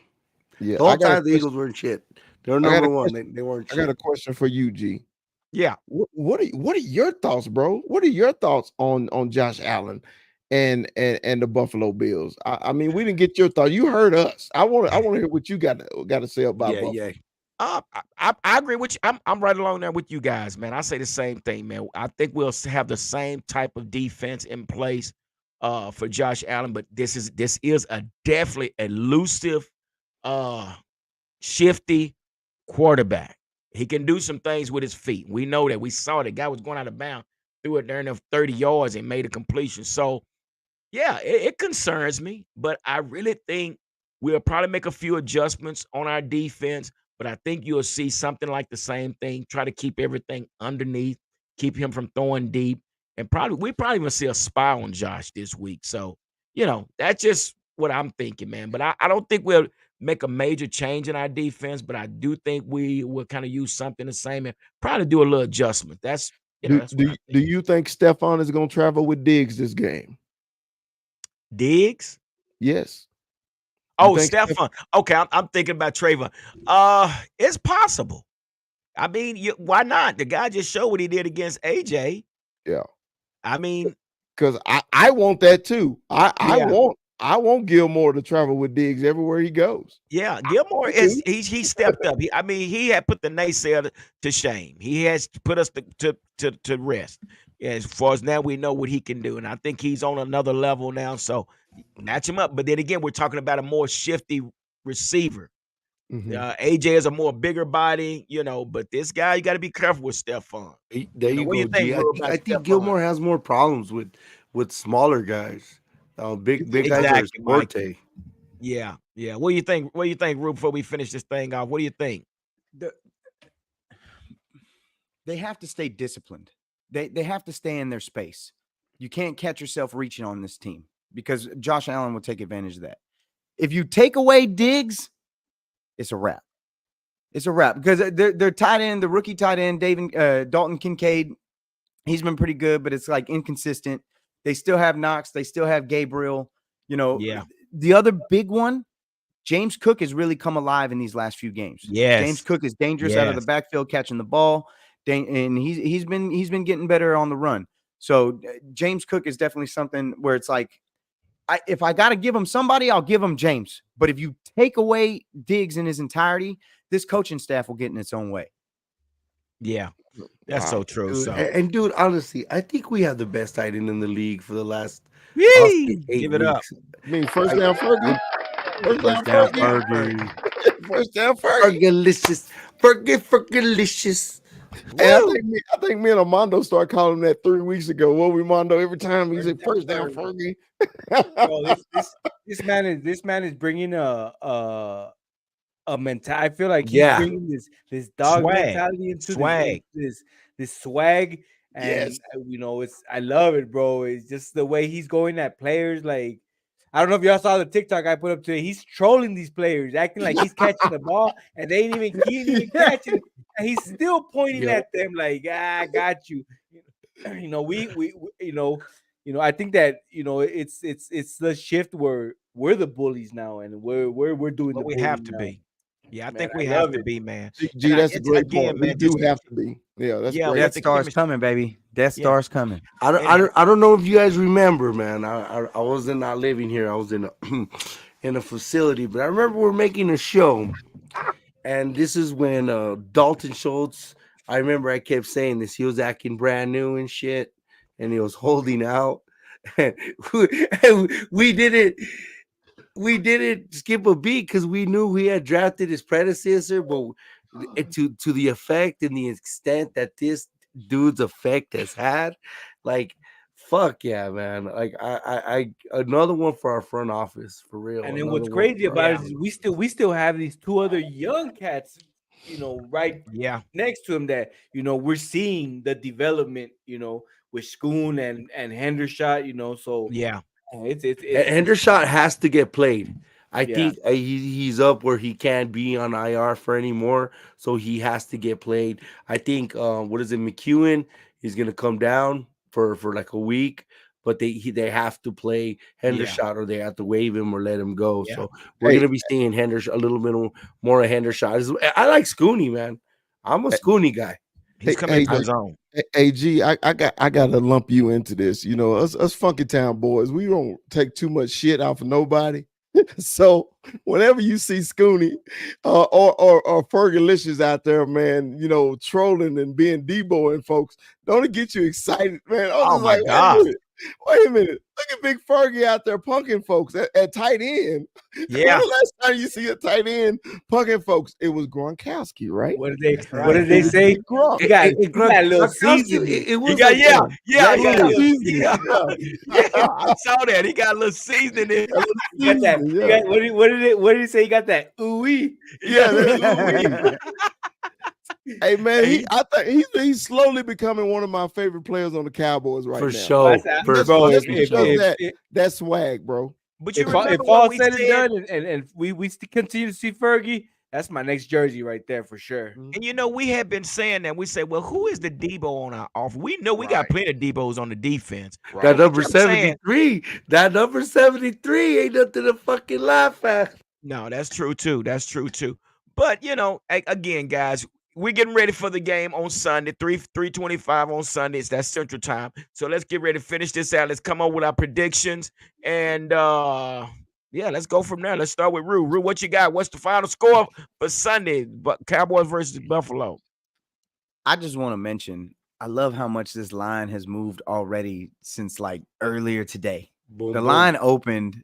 E: Yeah,
C: the whole time the Eagles weren't shit. They're number one. They weren't shit.
E: I got a question for you, G.
A: Yeah.
E: What are your thoughts, bro? What are your thoughts on Josh Allen and the Buffalo Bills? I mean, we didn't get your thought. You heard us. I want to hear what you got to say about Buffalo.
C: Yeah.
A: I agree with you. I'm right along there with you guys, man. I say the same thing, man. I think we'll have the same type of defense in place for Josh Allen, but this is a definitely elusive, shifty quarterback. He can do some things with his feet. We know that. We saw the guy was going out of bounds, threw it there in 30 yards and made a completion. So, yeah, it concerns me, but I really think we'll probably make a few adjustments on our defense, but I think you'll see something like the same thing. Try to keep everything underneath, keep him from throwing deep, and we probably even see a spy on Josh this week. So, that's just what I'm thinking, man. But I don't think we'll make a major change in our defense, but I do think we will kind of use something the same and probably do a little adjustment. That's
E: do you think Stephon is going to travel with Diggs this game?
A: Diggs?
E: Yes.
A: Oh, Stephon. Okay, I'm thinking about Trayvon. It's possible. I mean, why not? The guy just showed what he did against AJ.
E: Yeah.
A: I mean,
E: because I want that too. I want Gilmore to travel with Diggs everywhere he goes.
A: Yeah, Gilmore he stepped up. He had put the naysayer to shame. He has put us to rest. As far as now, we know what he can do, and I think he's on another level now. So match him up. But then again, we're talking about a more shifty receiver.
E: Mm-hmm.
A: AJ is a more bigger body, but this guy, you got to be careful with Stephon.
C: There you go, G. I think Gilmore has more problems with smaller guys. Big guys are his forte.
A: Yeah. What do you think? What do you think, Rube? Before we finish this thing off, what do you think?
D: They have to stay disciplined. They have to stay in their space. You can't catch yourself reaching on this team because Josh Allen will take advantage of that. If you take away Diggs, it's a wrap. It's a wrap because they're tight end, the rookie tight end, Dalton Kincaid. He's been pretty good, but it's like inconsistent. They still have Knox. They still have Gabriel.
A: Yeah.
D: The other big one, James Cook has really come alive in these last few games.
A: Yes.
D: James Cook is dangerous out of the backfield catching the ball, and he's been getting better on the run. So James Cook is definitely something where it's like, if I got to give him somebody, I'll give him James. But if you take away Diggs in his entirety, this coaching staff will get in its own way.
A: Yeah, that's so true.
C: Dude,
A: so
C: and dude, honestly, I think we have the best tight end in the league for the last 8
A: give it
C: weeks.
A: up.
E: I mean, first down Fergie.
C: First down Fergie.
E: First down Fergie.
C: Fergalicious. Fergalicious.
E: Hey, I think me and Armando started calling him that 3 weeks ago. What we Armando every time he said first down Fergie.
B: Bro, this man is bringing a mentality. I feel like he's bringing this dog mentality into this swag, and I love it, bro. It's just the way he's going at players. Like, I don't know if y'all saw the TikTok I put up today. He's trolling these players, acting like he's catching the ball, and they ain't even catching it. And he's still pointing at them like, I got you. I think that it's the shift where we're the bullies now, and we're doing
A: what
C: we
A: have to
C: now.
A: be. Yeah, I think we have to be, man.
E: Gee, that's a great point. We do have to be. Yeah, that's great.
D: Death Star's coming, baby. Death Star's coming.
C: I don't know if you guys remember, man. I wasn't not living here. I was in a facility, but I remember we're making a show, and this is when Dalton Schultz. I remember I kept saying this. He was acting brand new and shit, and he was holding out. And we didn't skip a beat because we knew we had drafted his predecessor, but to the effect and the extent that this dude's effect has had, like, fuck yeah, man. Like I another one for our front office for real.
B: And then what's crazy about it is we still have these two other young cats right next to him that we're seeing the development, with Schoon and Hendershot, so it's
C: Hendershot has to get played. I
B: yeah.
C: think he's up where he can't be on IR for anymore, so he has to get played. I think what is it, McEwen? He's gonna come down for like a week, but they have to play Hendershot or they have to waive him or let him go.
A: Yeah.
C: So we're gonna be seeing Hendershot a little bit more of Hendershot. I like Scooney, man. I'm a Scooney guy.
A: He's coming into his own.
E: AG, I gotta lump you into this. You know, us Funky Town boys, we don't take too much shit off of nobody. So whenever you see Scooney or Fergalicious out there, man, trolling and being Deboing folks, don't it get you excited, man?
A: Oh my God.
E: Wait a minute. Look at Big Fergie out there punking folks at tight end.
A: Yeah.
E: When the last time you see a tight end punking folks? It was Gronkowski, right?
B: What did they say?
E: Gronk.
B: He got a little seasoning.
C: It was
A: Yeah. I saw that. He got a little seasoning.
B: He got that. What did he say? He got that ooey.
E: Yeah. Hey man, I think he's slowly becoming one of my favorite players on the Cowboys right now.
C: For sure.
E: That swag, bro.
A: But you
B: if all said and done, and we continue to see Fergie, that's my next jersey right there for sure.
A: And we have been saying that. We say, well, who is the Debo on our offer? We know we got plenty of Debos on the defense.
C: Right. That number 73. That number 73 ain't nothing to fucking laugh at.
A: No, that's true too. But again, guys, we're getting ready for the game on Sunday, 3:25 on Sundays. That's Central Time. So let's get ready to finish this out. Let's come up with our predictions. And let's go from there. Let's start with Rue. Rue, what you got? What's the final score for Sunday? Cowboys versus Buffalo.
D: I just want to mention, I love how much this line has moved already since like earlier today.
C: Boom,
D: the line opened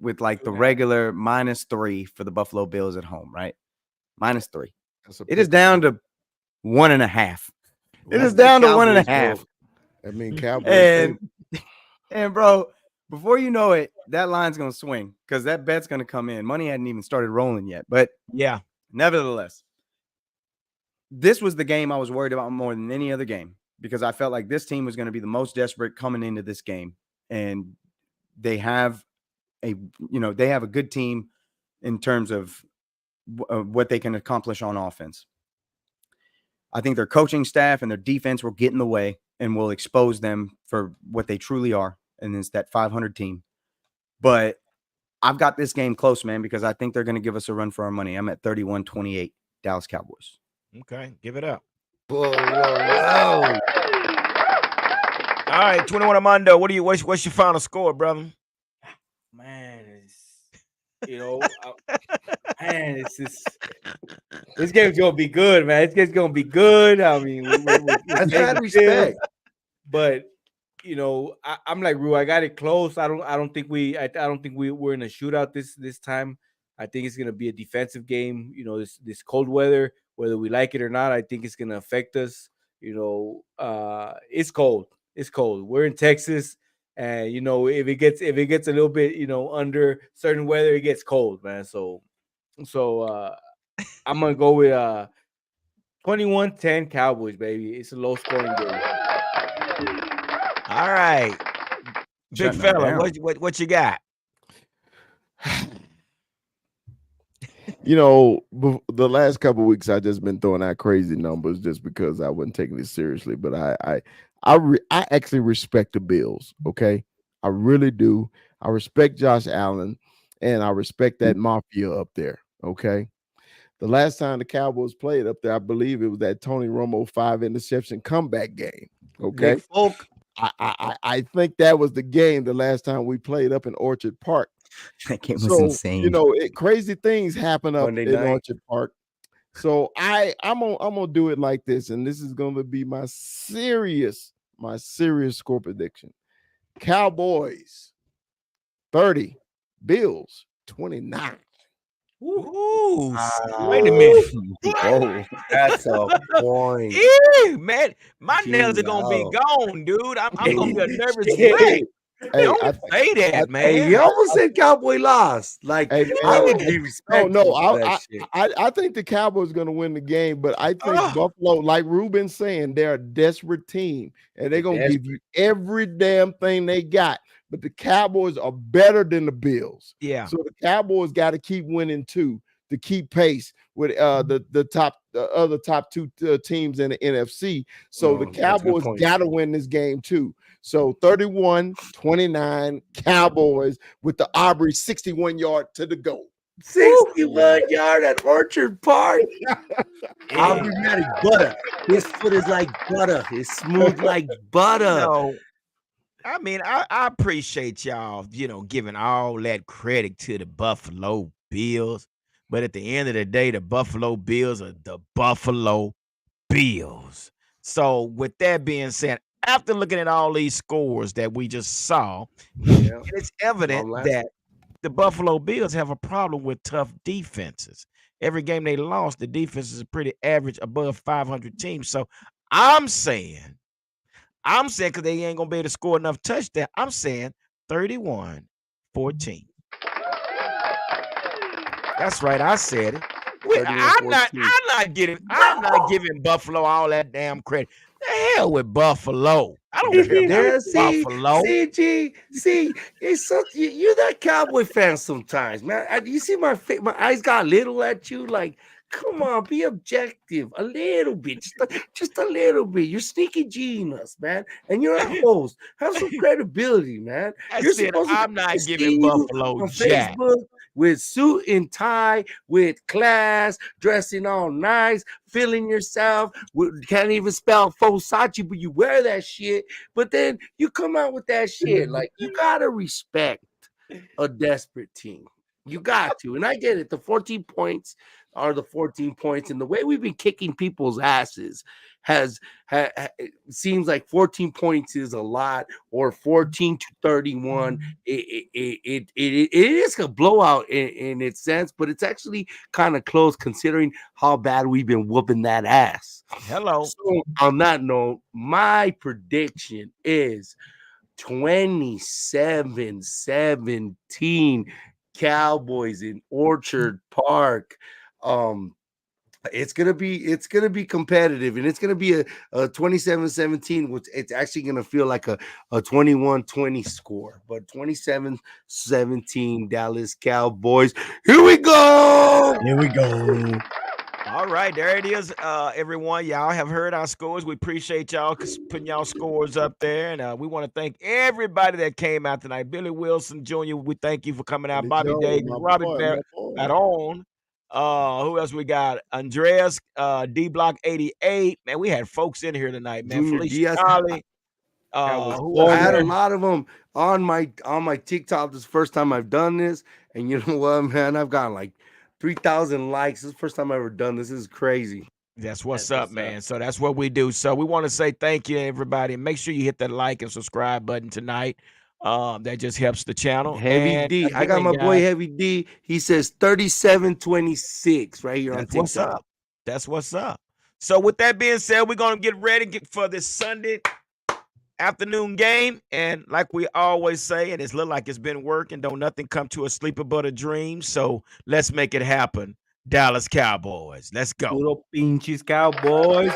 D: with like the regular -3 for the Buffalo Bills at home, right? -3. It is down to 1.5. It is down to 1.5.
E: I mean, Cowboys.
D: And bro, before you know it, that line's gonna swing because that bet's gonna come in. Money hadn't even started rolling yet, but
A: yeah,
D: nevertheless, this was the game I was worried about more than any other game because I felt like this team was going to be the most desperate coming into this game, and they have a good team in terms of what they can accomplish on offense. I think their coaching staff and their defense will get in the way and will expose them for what they truly are, and it's that 500 team. But I've got this game close, man, because I think they're going to give us a run for our money. I'm at 31-28, Dallas Cowboys.
A: Okay, give it up.
C: Whoa.
A: All right, 21 Armando. What's your final score, brother?
B: Man, this game's gonna be good, man. This game's gonna be good. I mean,
C: that's mad respect.
B: But I'm like Rue. I got it close. I don't think we're in a shootout this time. I think it's gonna be a defensive game. This cold weather, whether we like it or not, I think it's gonna affect us. It's cold. It's cold. We're in Texas. And if it gets a little bit under certain weather, it gets cold, man. So I'm gonna go with 21-10 Cowboys, baby. It's a low scoring game.
A: All right, big fella, what you got?
E: The last couple of weeks I just been throwing out crazy numbers just because I wasn't taking it seriously. But I actually respect the Bills. Okay, I really do. I respect Josh Allen, and I respect that mafia up there. Okay, the last time the Cowboys played up there, I believe it was that Tony Romo 5-interception comeback game. Okay,
C: Nick Folk.
E: I think that was the game the last time we played up in Orchard Park.
D: That game was insane.
E: Crazy things happen up in Orchard Park. So I'm gonna do it like this, and this is gonna be my serious score prediction. Cowboys 30, Bills 29.
A: Ooh, wait a minute.
C: Oh, that's a point.
A: Man, my nails are gonna be gone, dude. I'm gonna be a nervous wreck.
E: Hey,
A: Don't say that,
C: Hey,
A: man.
C: you almost said Cowboy lost. Like,
E: hey,
C: I
E: man.
C: would be respectful for that shit.
E: I think the Cowboys going to win the game, but I think
A: Oh,
E: Buffalo, like Ruben's saying, they're a desperate team, and they're going to give you every damn thing they got. But the Cowboys are better than the Bills.
A: yeah.
E: So the Cowboys got to keep winning too to keep pace with the other top two teams in the NFC. So the
C: That's a good
E: Cowboys
C: point.
E: got to win this game too. So 31-29 Cowboys with the Aubrey 61-yard to the goal.
C: 61-yard at Orchard Park. Aubrey Matic butter. His foot is like butter. It's smooth like butter.
A: I mean, I appreciate y'all, giving all that credit to the Buffalo Bills. But at the end of the day, the Buffalo Bills are the Buffalo Bills. So with that being said, after looking at all these scores that we just saw, it's evident that the Buffalo Bills have a problem with tough defenses. Every game they lost, the defense is a pretty average above 500 team. So I'm saying because they ain't gonna be able to score enough touchdowns. I'm saying 31-14. That's right. I said it. I'm not giving Buffalo all that damn credit. The hell with Buffalo. I don't care about Buffalo.
C: It's so, you're that Cowboy fan sometimes, man. You see my eyes got little at you. Like, come on, be objective a little bit, just a little bit. You're sneaky genius, man, and you're a host. Have some credibility, man.
A: I'm not giving Buffalo
C: on
A: jack.
C: Facebook with suit and tie, with class, dressing all nice, feeling yourself. Can't even spell Fosachi, but you wear that shit. But then you come out with that shit. Like, you gotta respect a desperate team. You got to. And I get it. The 14 points are the 14 points. And the way we've been kicking people's asses it seems like 14 points is a lot, or 14-31. It is a blowout in its sense, but it's actually kind of close considering how bad we've been whooping that ass.
A: Hello.
C: So on that note, my prediction is 27-17 Cowboys in Orchard Park. It's gonna be competitive, and it's gonna be a 27-17, which it's actually gonna feel like a 21-20 score, but 27-17 Dallas Cowboys. Here we go.
A: All right, there it is, everyone. Y'all have heard our scores. We appreciate y'all putting y'all scores up there, and we want to thank everybody that came out tonight. Billy Wilson Jr., we thank you for coming out. Bobby Davis, Robbie Baron. Who else we got? Andreas, D Block 88. Man, we had folks in here tonight, man.
C: Junior
A: Felicia
C: Diaz.
A: Charlie.
C: I had a lot of them on my TikTok. This is the first time I've done this, and you know what, man? I've gotten like 3,000 likes. This is the first time I've ever done this. This is crazy.
A: That's what's up, man. So that's what we do. So we want to say thank you, everybody. Make sure you hit that like and subscribe button tonight. That just helps the channel.
C: Heavy D. Again, I got my boy Heavy D. He says 37-26 right here on TikTok.
A: What's up. That's what's up. So with that being said, we're going to get ready for this Sunday afternoon game. And like we always say, and it's look like it's been working, don't nothing come to a sleeper but a dream. So let's make it happen. Dallas Cowboys. Let's go.
B: Puro pinches Cowboys.